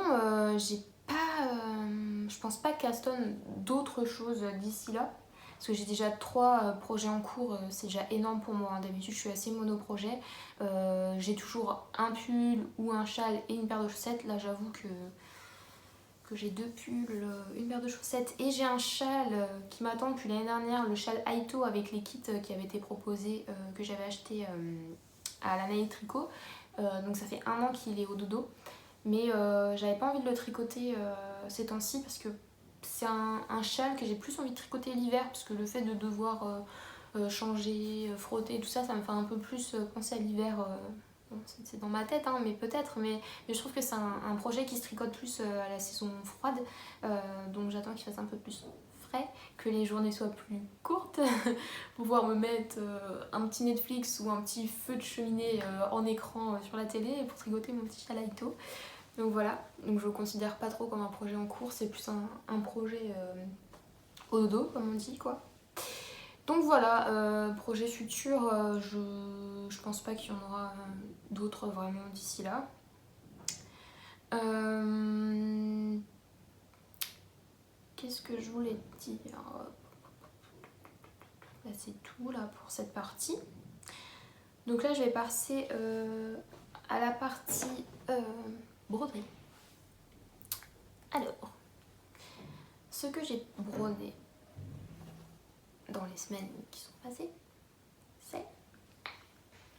j'ai pas, je pense pas caston d'autres choses d'ici là. Parce que j'ai déjà 3 projets en cours, c'est déjà énorme pour moi. Hein. D'habitude, je suis assez monoprojet. J'ai toujours un pull ou un châle et une paire de chaussettes. Là, j'avoue que j'ai 2 pulls, une paire de chaussettes et j'ai un châle qui m'attend depuis l'année dernière, le châle Aito avec les kits qui avaient été proposés, que j'avais acheté à l'Anaï Tricot. Donc ça fait 1 an qu'il est au dodo. Mais j'avais pas envie de le tricoter ces temps-ci parce que c'est un châle que j'ai plus envie de tricoter l'hiver parce que le fait de devoir changer, frotter, tout ça, ça me fait un peu plus penser à l'hiver. Bon, c'est dans ma tête, hein, mais peut-être, mais je trouve que c'est un projet qui se tricote plus à la saison froide, donc j'attends qu'il fasse un peu plus frais, que les journées soient plus courtes, pouvoir me mettre un petit Netflix ou un petit feu de cheminée en écran sur la télé pour tricoter mon petit chalaito. Donc voilà, donc je le considère pas trop comme un projet en cours, c'est plus un projet au dodo, comme on dit, quoi. Donc voilà, projet futur, je pense pas qu'il y en aura d'autres vraiment d'ici là. Qu'est-ce que je voulais dire? Là, c'est tout là pour cette partie. Donc là, je vais passer à la partie broderie. Alors, ce que j'ai brodé dans les semaines qui sont passées, c'est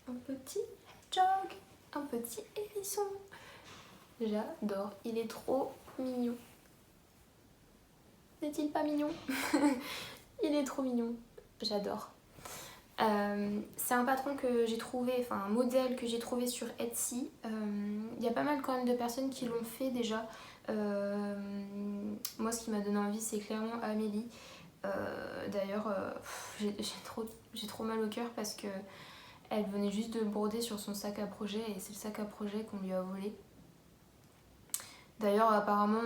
un petit hedgehog, un petit hérisson. J'adore, il est trop mignon. N'est-il pas mignon? Il est trop mignon, j'adore. C'est un patron que j'ai trouvé, enfin un modèle que j'ai trouvé sur Etsy. Il y a pas mal quand même de personnes qui l'ont fait déjà. Moi ce qui m'a donné envie c'est clairement Amélie. D'ailleurs j'ai trop mal au cœur parce que elle venait juste de broder sur son sac à projet et c'est le sac à projet qu'on lui a volé. D'ailleurs apparemment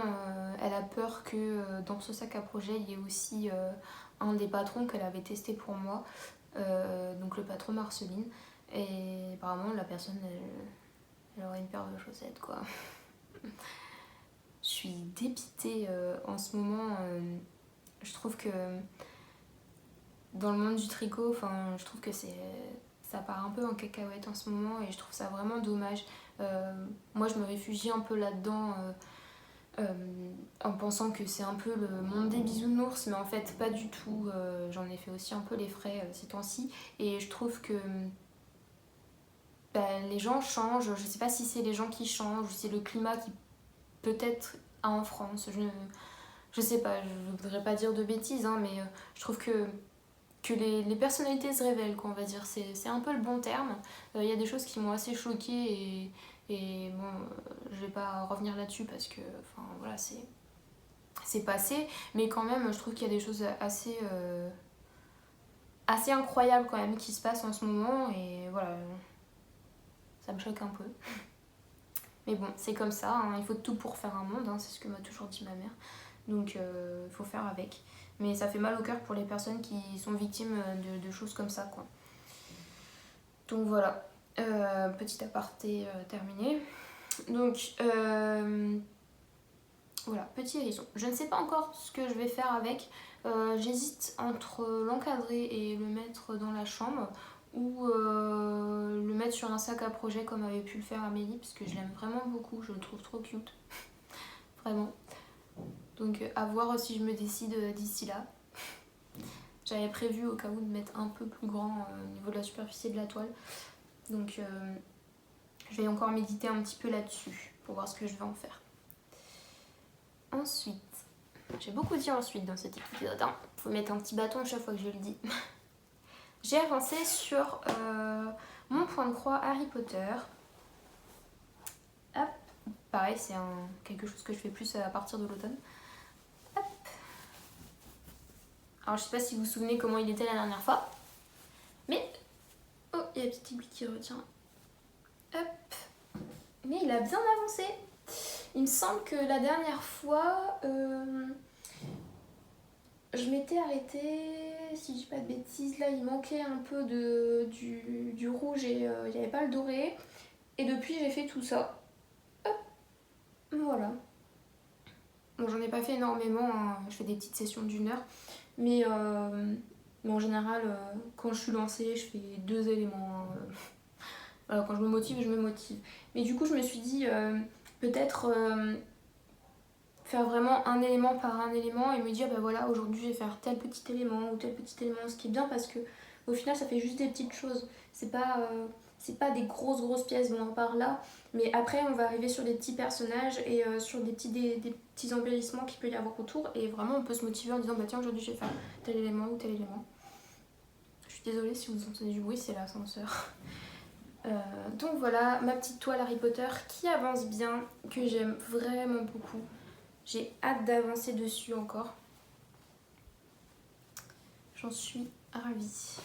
elle a peur que dans ce sac à projet il y ait aussi un des patrons qu'elle avait testé pour moi, donc le patron Marceline, et apparemment la personne elle aurait une paire de chaussettes quoi. Je suis dépitée en ce moment, je trouve que dans le monde du tricot, je trouve que ça part un peu en cacahuète en ce moment et je trouve ça vraiment dommage. Moi je me réfugie un peu là-dedans en pensant que c'est un peu le monde des bisounours, mais en fait pas du tout. J'en ai fait aussi un peu les frais ces temps-ci et je trouve que les gens changent. Je sais pas si c'est les gens qui changent ou si c'est le climat qui peut-être a en France. Je sais pas, je voudrais pas dire de bêtises, hein, mais je trouve que les personnalités se révèlent, quoi, on va dire. C'est un peu le bon terme. Il y a des choses qui m'ont assez choquée et bon, je vais pas revenir là-dessus parce que, enfin voilà, c'est passé. Mais quand même, je trouve qu'il y a des choses assez incroyables quand même qui se passent en ce moment et voilà, ça me choque un peu. Mais bon, c'est comme ça, hein, il faut tout pour faire un monde, hein, c'est ce que m'a toujours dit ma mère. Donc il faut faire avec. Mais ça fait mal au cœur pour les personnes qui sont victimes de choses comme ça, quoi. Donc voilà, petit aparté terminé. Donc voilà, petit hérisson. Je ne sais pas encore ce que je vais faire avec. J'hésite entre l'encadrer et le mettre dans la chambre ou le mettre sur un sac à projet comme avait pu le faire Amélie parce que je l'aime vraiment beaucoup, je le trouve trop cute. Vraiment. Donc à voir si je me décide d'ici là. J'avais prévu au cas où de mettre un peu plus grand au niveau de la superficie de la toile. Donc je vais encore méditer un petit peu là-dessus pour voir ce que je vais en faire. Ensuite, j'ai beaucoup dit ensuite dans cet épisode, hein. Faut mettre un petit bâton à chaque fois que je le dis. J'ai avancé sur mon point de croix Harry Potter. Hop, pareil, c'est quelque chose que je fais plus à partir de l'automne. Hop. Alors je sais pas si vous vous souvenez comment il était la dernière fois, mais oh, il y a la petite aiguille qui retient. Hop. Mais il a bien avancé. Il me semble que la dernière fois, je m'étais arrêtée, si je dis pas de bêtises, là il manquait un peu du rouge et il n'y avait pas le doré. Et depuis j'ai fait tout ça. Hop. Voilà. Bon, j'en ai pas fait énormément, hein. Je fais des petites sessions d'1 heure. Mais en général, quand je suis lancée, je fais 2 éléments. Voilà, quand je me motive, je me motive. Mais du coup, je me suis dit, peut-être faire vraiment un élément par un élément et me dire, bah voilà, aujourd'hui, je vais faire tel petit élément ou tel petit élément. Ce qui est bien parce que au final, ça fait juste des petites choses. C'est pas des grosses pièces, bon, on part là. Mais après, on va arriver sur des petits personnages et sur des petits embellissements qu'il peut y avoir autour. Et vraiment, on peut se motiver en disant, bah tiens, aujourd'hui, je vais faire tel élément ou tel élément. Je suis désolée si vous entendez du bruit, c'est l'ascenseur. Donc voilà, ma petite toile Harry Potter qui avance bien, que j'aime vraiment beaucoup. J'ai hâte d'avancer dessus encore. J'en suis ravie.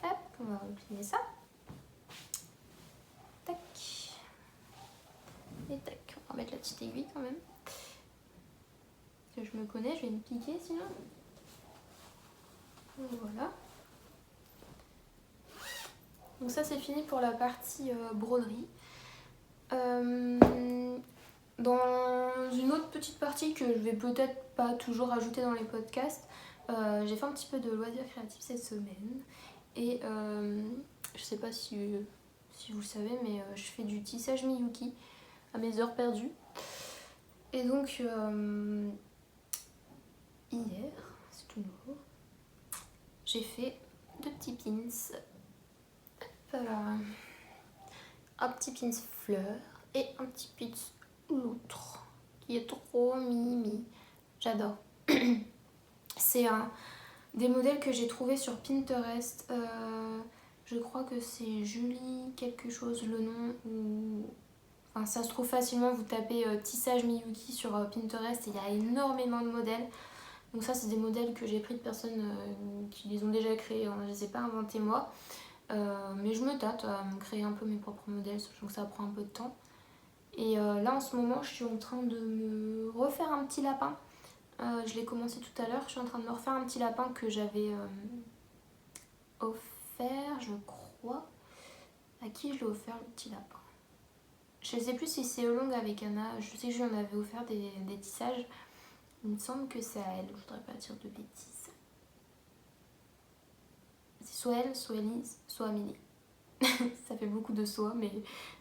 Hop, on va replier ça. Tac. Et tac, on va remettre la petite aiguille quand même. Parce que je me connais, je vais me piquer sinon. Voilà. Donc ça c'est fini pour la partie broderie. Dans une autre petite partie que je vais peut-être pas toujours ajouter dans les podcasts, j'ai fait un petit peu de loisirs créatifs cette semaine. Et je sais pas si vous le savez, mais je fais du tissage Miyuki à mes heures perdues. Et donc hier, c'est tout nouveau, j'ai fait 2 petits pins. Voilà. Un petit pins fleur et un petit pins loutre qui est trop mimi. J'adore. C'est des modèles que j'ai trouvé sur Pinterest. Je crois que c'est Julie quelque chose le nom. Enfin, ça se trouve facilement, vous tapez tissage Miyuki sur Pinterest et il y a énormément de modèles. Donc ça c'est des modèles que j'ai pris de personnes qui les ont déjà créés, hein. Je ne les ai pas inventés moi. Mais je me tâte à me créer un peu mes propres modèles, sachant que ça prend un peu de temps. Et là en ce moment je suis en train de me refaire un petit lapin. Je l'ai commencé tout à l'heure, je suis en train de me refaire un petit lapin que j'avais offert, je crois. À qui je l'ai offert le petit lapin? Je ne sais plus si c'est Olong avec Anna, je sais que je lui en avais offert des tissages. Il me semble que c'est à elle, je voudrais pas dire de bêtises. C'est soit elle, soit Elise, soit Amélie. Ça fait beaucoup de soi, mais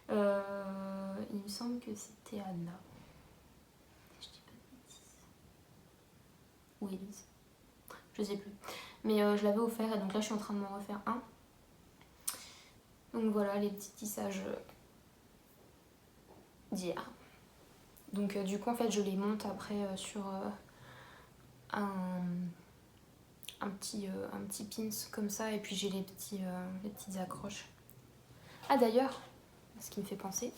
il me semble que c'était Anna. Je dis pas de bêtises. Ou Elise. Je sais plus. Mais je l'avais offert et donc là je suis en train de m'en refaire un. Donc voilà les petits tissages d'hier. Donc du coup en fait je les monte après sur un petit pins comme ça et puis j'ai les petites accroches. Ah d'ailleurs, ce qui me fait penser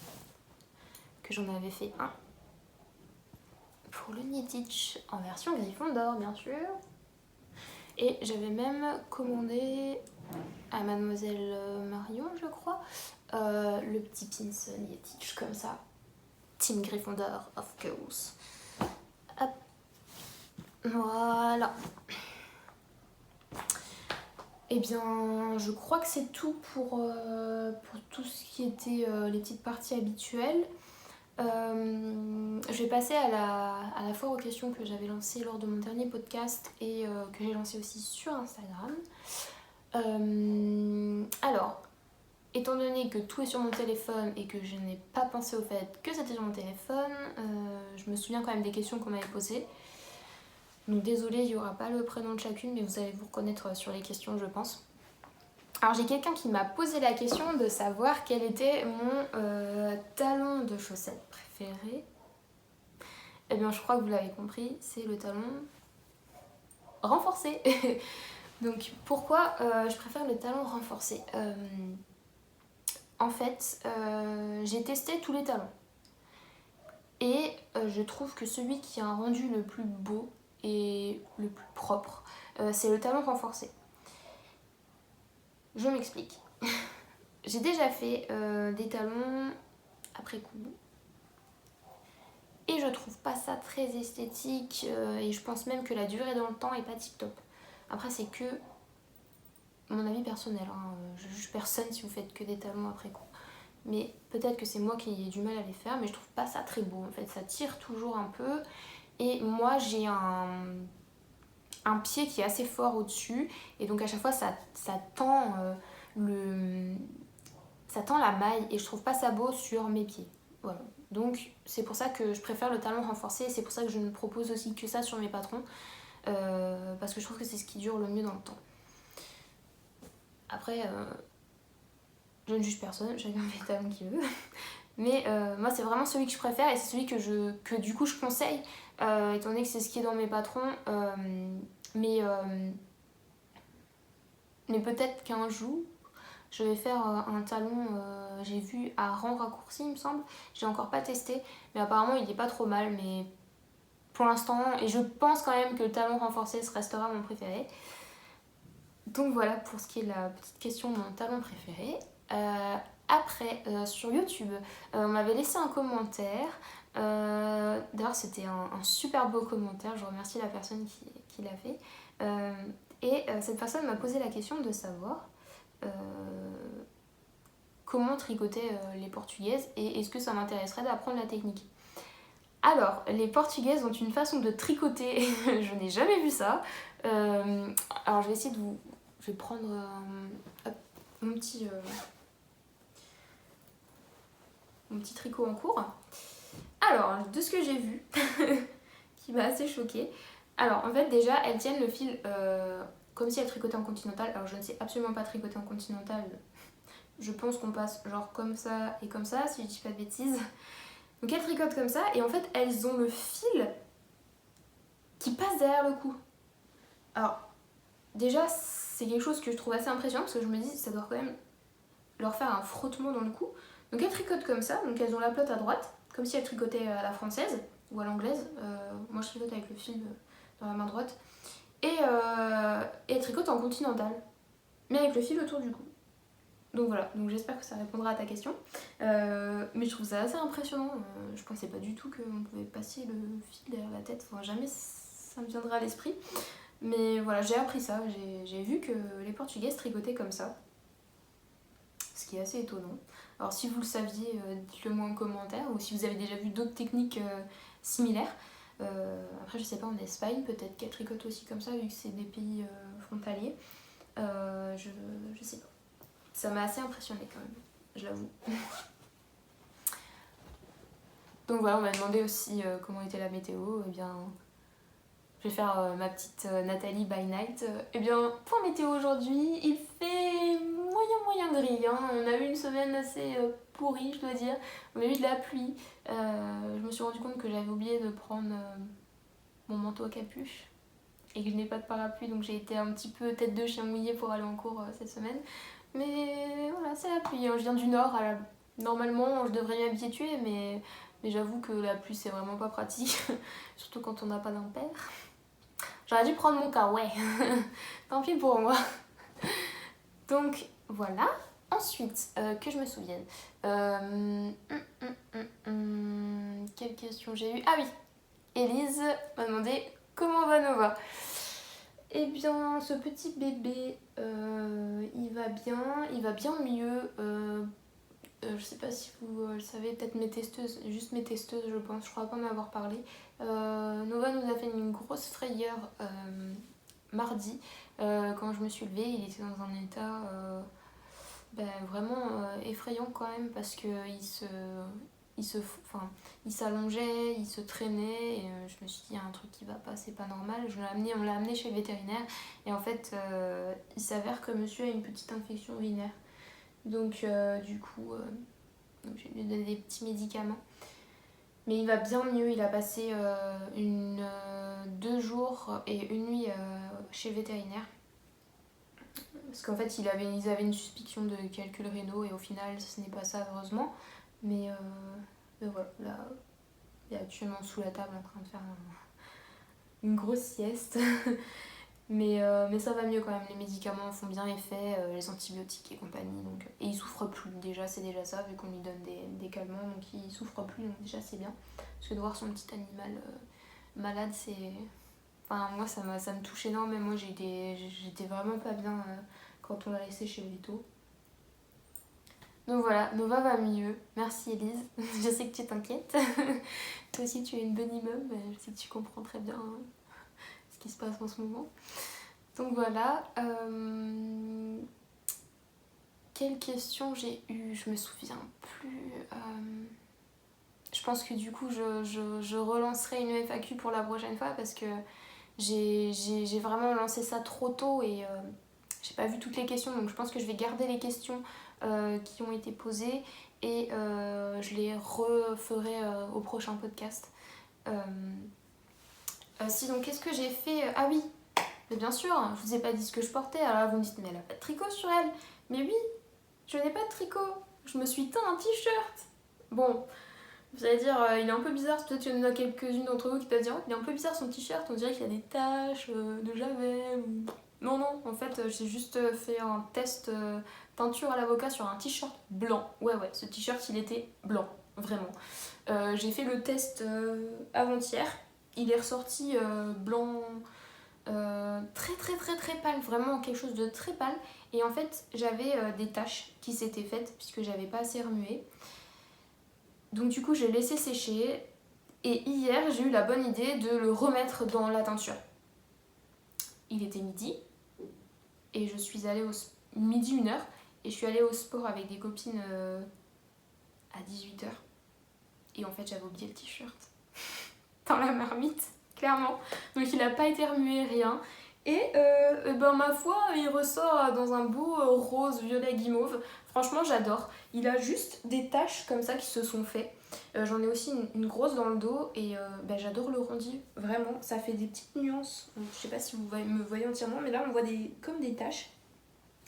que j'en avais fait un pour le Knitich en version Gryffondor bien sûr. Et j'avais même commandé à Mademoiselle Marion je crois le petit pins Knitich comme ça. Team Gryffondor of course. Hop. Voilà. Eh bien, je crois que c'est tout pour tout ce qui était les petites parties habituelles. Je vais passer à la foire aux questions que j'avais lancée lors de mon dernier podcast et que j'ai lancé aussi sur Instagram. Alors, étant donné que tout est sur mon téléphone et que je n'ai pas pensé au fait que c'était sur mon téléphone, je me souviens quand même des questions qu'on m'avait posées. Donc désolée, il n'y aura pas le prénom de chacune, mais vous allez vous reconnaître sur les questions, je pense. Alors j'ai quelqu'un qui m'a posé la question de savoir quel était mon talon de chaussette préféré. Eh bien je crois que vous l'avez compris, c'est le talon renforcé. Donc pourquoi je préfère le talon renforcé? En fait, j'ai testé tous les talons. Et je trouve que celui qui a un rendu le plus beau et le plus propre, c'est le talon renforcé. Je m'explique. J'ai déjà fait des talons après coup. Et je trouve pas ça très esthétique et je pense même que la durée dans le temps est pas tip top. Après c'est que mon avis personnel, hein. Je juge personne si vous faites que des talons après coup. Mais peut-être que c'est moi qui ai du mal à les faire, mais je trouve pas ça très beau en fait. Ça tire toujours un peu et moi j'ai un pied qui est assez fort au-dessus et donc à chaque fois ça tend ça tend la maille et je trouve pas ça beau sur mes pieds. Voilà. Donc c'est pour ça que je préfère le talon renforcé et c'est pour ça que je ne propose aussi que ça sur mes patrons parce que je trouve que c'est ce qui dure le mieux dans le temps. Après, je ne juge personne, chacun fait le talon qu'il veut. Mais moi c'est vraiment celui que je préfère et c'est celui que du coup je conseille étant donné que c'est ce qui est dans mes patrons. Mais peut-être qu'un jour je vais faire un talon, j'ai vu à rang raccourci il me semble, j'ai encore pas testé, mais apparemment il est pas trop mal, mais pour l'instant, et je pense quand même que le talon renforcé restera mon préféré. Donc voilà pour ce qui est de la petite question de mon talon préféré. Après, sur YouTube, on m'avait laissé un commentaire, d'ailleurs c'était un super beau commentaire, je remercie la personne qui l'a fait, et cette personne m'a posé la question de savoir comment tricoter les portugaises et est-ce que ça m'intéresserait d'apprendre la technique. Alors, les portugaises ont une façon de tricoter, je n'ai jamais vu ça. Alors je vais essayer de vous... Je vais prendre hop, mon petit tricot en cours. Alors, de ce que j'ai vu, qui m'a assez choquée, Alors en fait déjà elles tiennent le fil comme si elles tricotaient en continental. Alors je ne sais absolument pas tricoter en continental. Je pense qu'on passe genre comme ça et comme ça si je dis pas de bêtises. Donc elles tricotent comme ça et en fait elles ont le fil qui passe derrière le cou. Alors déjà c'est quelque chose que je trouve assez impressionnant parce que je me dis ça doit quand même leur faire un frottement dans le cou. Donc elles tricotent comme ça, donc elles ont la pelote à droite, comme si elles tricotaient à la française ou à l'anglaise. Moi je tricote avec le fil dans la main droite. Et elles tricotent en continental, mais avec le fil autour du cou. Donc voilà, donc j'espère que ça répondra à ta question. Mais je trouve ça assez impressionnant. Je pensais pas du tout qu'on pouvait passer le fil derrière la tête. Enfin, jamais ça me viendra à l'esprit. Mais voilà, j'ai appris ça. J'ai vu que les Portugaises tricotaient comme ça. Ce qui est assez étonnant. Alors si vous le saviez, dites-le moi en commentaire. Ou si vous avez déjà vu d'autres techniques similaires. Après je sais pas, en Espagne peut-être qu'elles tricotent aussi comme ça vu que c'est des pays frontaliers. Je sais pas. Ça m'a assez impressionnée quand même, je l'avoue. Donc voilà, on m'a demandé aussi comment était la météo. Eh bien, je vais faire ma petite Nathalie by night. Eh bien, point météo aujourd'hui, il fait moyen gris. Hein. On a eu une semaine assez pourrie, je dois dire. On a eu de la pluie. Je me suis rendu compte que j'avais oublié de prendre mon manteau à capuche et que je n'ai pas de parapluie, donc j'ai été un petit peu tête de chien mouillé pour aller en cours cette semaine. Mais voilà, c'est la pluie. Je viens du nord, normalement je devrais m'y habituer, mais j'avoue que la pluie c'est vraiment pas pratique, surtout quand on n'a pas d'impair. J'aurais dû prendre mon kawaii, tant pis pour moi. Donc voilà. Ensuite, que je me souvienne. Quelle question j'ai eue? Ah oui, Élise m'a demandé comment va Nova. Eh bien, ce petit bébé, il va bien mieux. Je sais pas si vous le savez, peut-être juste mes testeuses, je pense, je crois pas m'avoir parlé. Nova nous a fait une grosse frayeur mardi. Quand je me suis levée, il était dans un état vraiment effrayant quand même parce que il s'allongeait, il se traînait et je me suis dit il y a un truc qui va pas, c'est pas normal. On l'a amené chez le vétérinaire et en fait il s'avère que monsieur a une petite infection urinaire. Donc du coup j'ai lui donné des petits médicaments. Mais il va bien mieux, il a passé 2 jours et une nuit chez le vétérinaire. Parce qu'en fait ils avaient une suspicion de calcul rénaux et au final ce n'est pas ça heureusement. Mais voilà, là, il est actuellement sous la table en train de faire une grosse sieste. mais ça va mieux quand même, les médicaments font bien effet, les antibiotiques et compagnie. Et il souffre plus, déjà c'est déjà ça, vu qu'on lui donne des calmants, donc il souffre plus, donc déjà c'est bien. Parce que de voir son petit animal malade, c'est... Enfin moi ça me touche énormément, j'étais vraiment pas bien quand on l'a laissé chez le véto. Donc voilà, Nova va mieux. Merci Elise. Je sais que tu t'inquiètes. Toi aussi tu es une bonne immeuble, mais je sais que tu comprends très bien ce qui se passe en ce moment. Donc voilà. Quelle question j'ai eue? Je me souviens plus. Je pense que du coup je relancerai une FAQ pour la prochaine fois parce que j'ai vraiment lancé ça trop tôt et j'ai pas vu toutes les questions, donc je pense que je vais garder les questions qui ont été posées et je les referai au prochain podcast. Sinon, qu'est-ce que j'ai fait? Ah oui, mais bien sûr, je vous ai pas dit ce que je portais, alors là vous me dites mais elle a pas de tricot sur elle. Mais oui, je n'ai pas de tricot, je me suis teint un t-shirt. Bon, vous allez dire, il est un peu bizarre, peut-être qu'il y en a quelques-unes d'entre vous qui peuvent dire oh, il est un peu bizarre son t-shirt, on dirait qu'il y a des taches de javel. Non, en fait, j'ai juste fait un test teinture à l'avocat sur un t-shirt blanc. Ouais, ce t-shirt, il était blanc, vraiment. J'ai fait le test avant-hier, il est ressorti blanc très pâle, vraiment quelque chose de très pâle. Et en fait, j'avais des taches qui s'étaient faites puisque j'avais pas assez remué. Donc du coup, j'ai laissé sécher. Et hier, j'ai eu la bonne idée de le remettre dans la teinture. Il était midi. Et je suis allée midi 1h et je suis allée au sport avec des copines à 18h. Et en fait j'avais oublié le t-shirt dans la marmite. clairement. Donc il a pas été remué, rien. Et ma foi, il ressort dans un beau rose, violet, guimauve. Franchement, j'adore. Il a juste des taches comme ça qui se sont faites. J'en ai aussi une grosse dans le dos et j'adore le rendu. Vraiment, ça fait des petites nuances. Je sais pas si vous me voyez entièrement, mais là on voit comme des taches.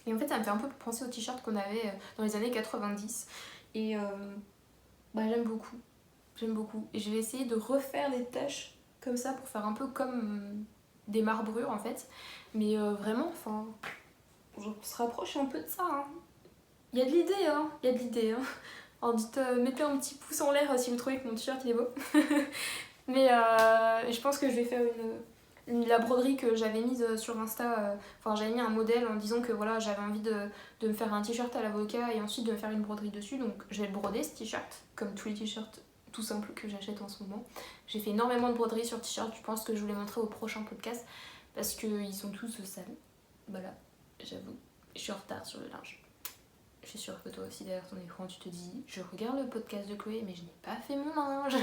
Et en fait, ça me fait un peu penser au t-shirt qu'on avait dans les années 90. Et j'aime beaucoup. J'aime beaucoup. Et je vais essayer de refaire des taches comme ça pour faire un peu comme des marbrures en fait. Mais vraiment, enfin, on se rapproche un peu de ça. Hein. Il y a de l'idée, hein. Il y a de l'idée, hein. Alors mettez un petit pouce en l'air si vous trouvez que mon t-shirt il est beau. Mais je pense que je vais faire la broderie que j'avais mise sur Insta. Enfin, j'avais mis un modèle en disant que voilà, j'avais envie de me faire un t-shirt à l'avocat et ensuite de me faire une broderie dessus. Donc je vais le broder ce t-shirt, comme tous les t-shirts tout simples que j'achète en ce moment. J'ai fait énormément de broderies sur t-shirt. Je pense que je vous les montrerai au prochain podcast parce qu'ils sont tous sales. Voilà, j'avoue, je suis en retard sur le linge. Je suis sûre que toi aussi derrière ton écran tu te dis je regarde le podcast de Chloé mais je n'ai pas fait mon linge.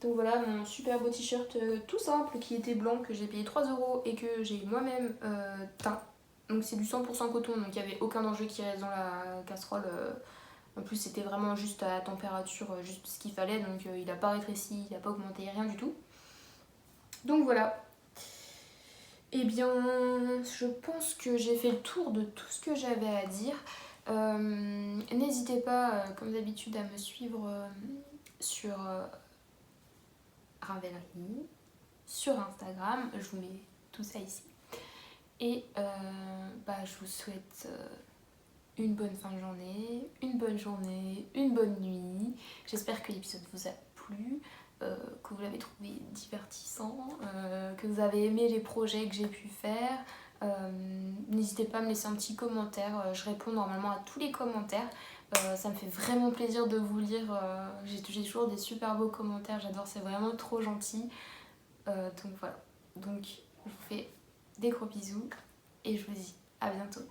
Donc voilà mon super beau t-shirt tout simple qui était blanc que j'ai payé 3€ et que j'ai moi-même teint. Donc c'est du 100% coton donc il n'y avait aucun danger qui reste dans la casserole. En plus c'était vraiment juste à température, juste ce qu'il fallait donc il n'a pas rétréci, il n'a pas augmenté, rien du tout. Donc voilà. Eh bien je pense que j'ai fait le tour de tout ce que j'avais à dire. N'hésitez pas, comme d'habitude, à me suivre sur Ravelry, sur Instagram, je vous mets tout ça ici. Et je vous souhaite une bonne fin de journée, une bonne nuit. J'espère que l'épisode vous a plu, que vous l'avez trouvé divertissant, que vous avez aimé les projets que j'ai pu faire. N'hésitez pas à me laisser un petit commentaire, je réponds normalement à tous les commentaires. Ça me fait vraiment plaisir de vous lire, j'ai toujours des super beaux commentaires, j'adore, c'est vraiment trop gentil. Donc voilà, donc je vous fais des gros bisous et je vous dis à bientôt.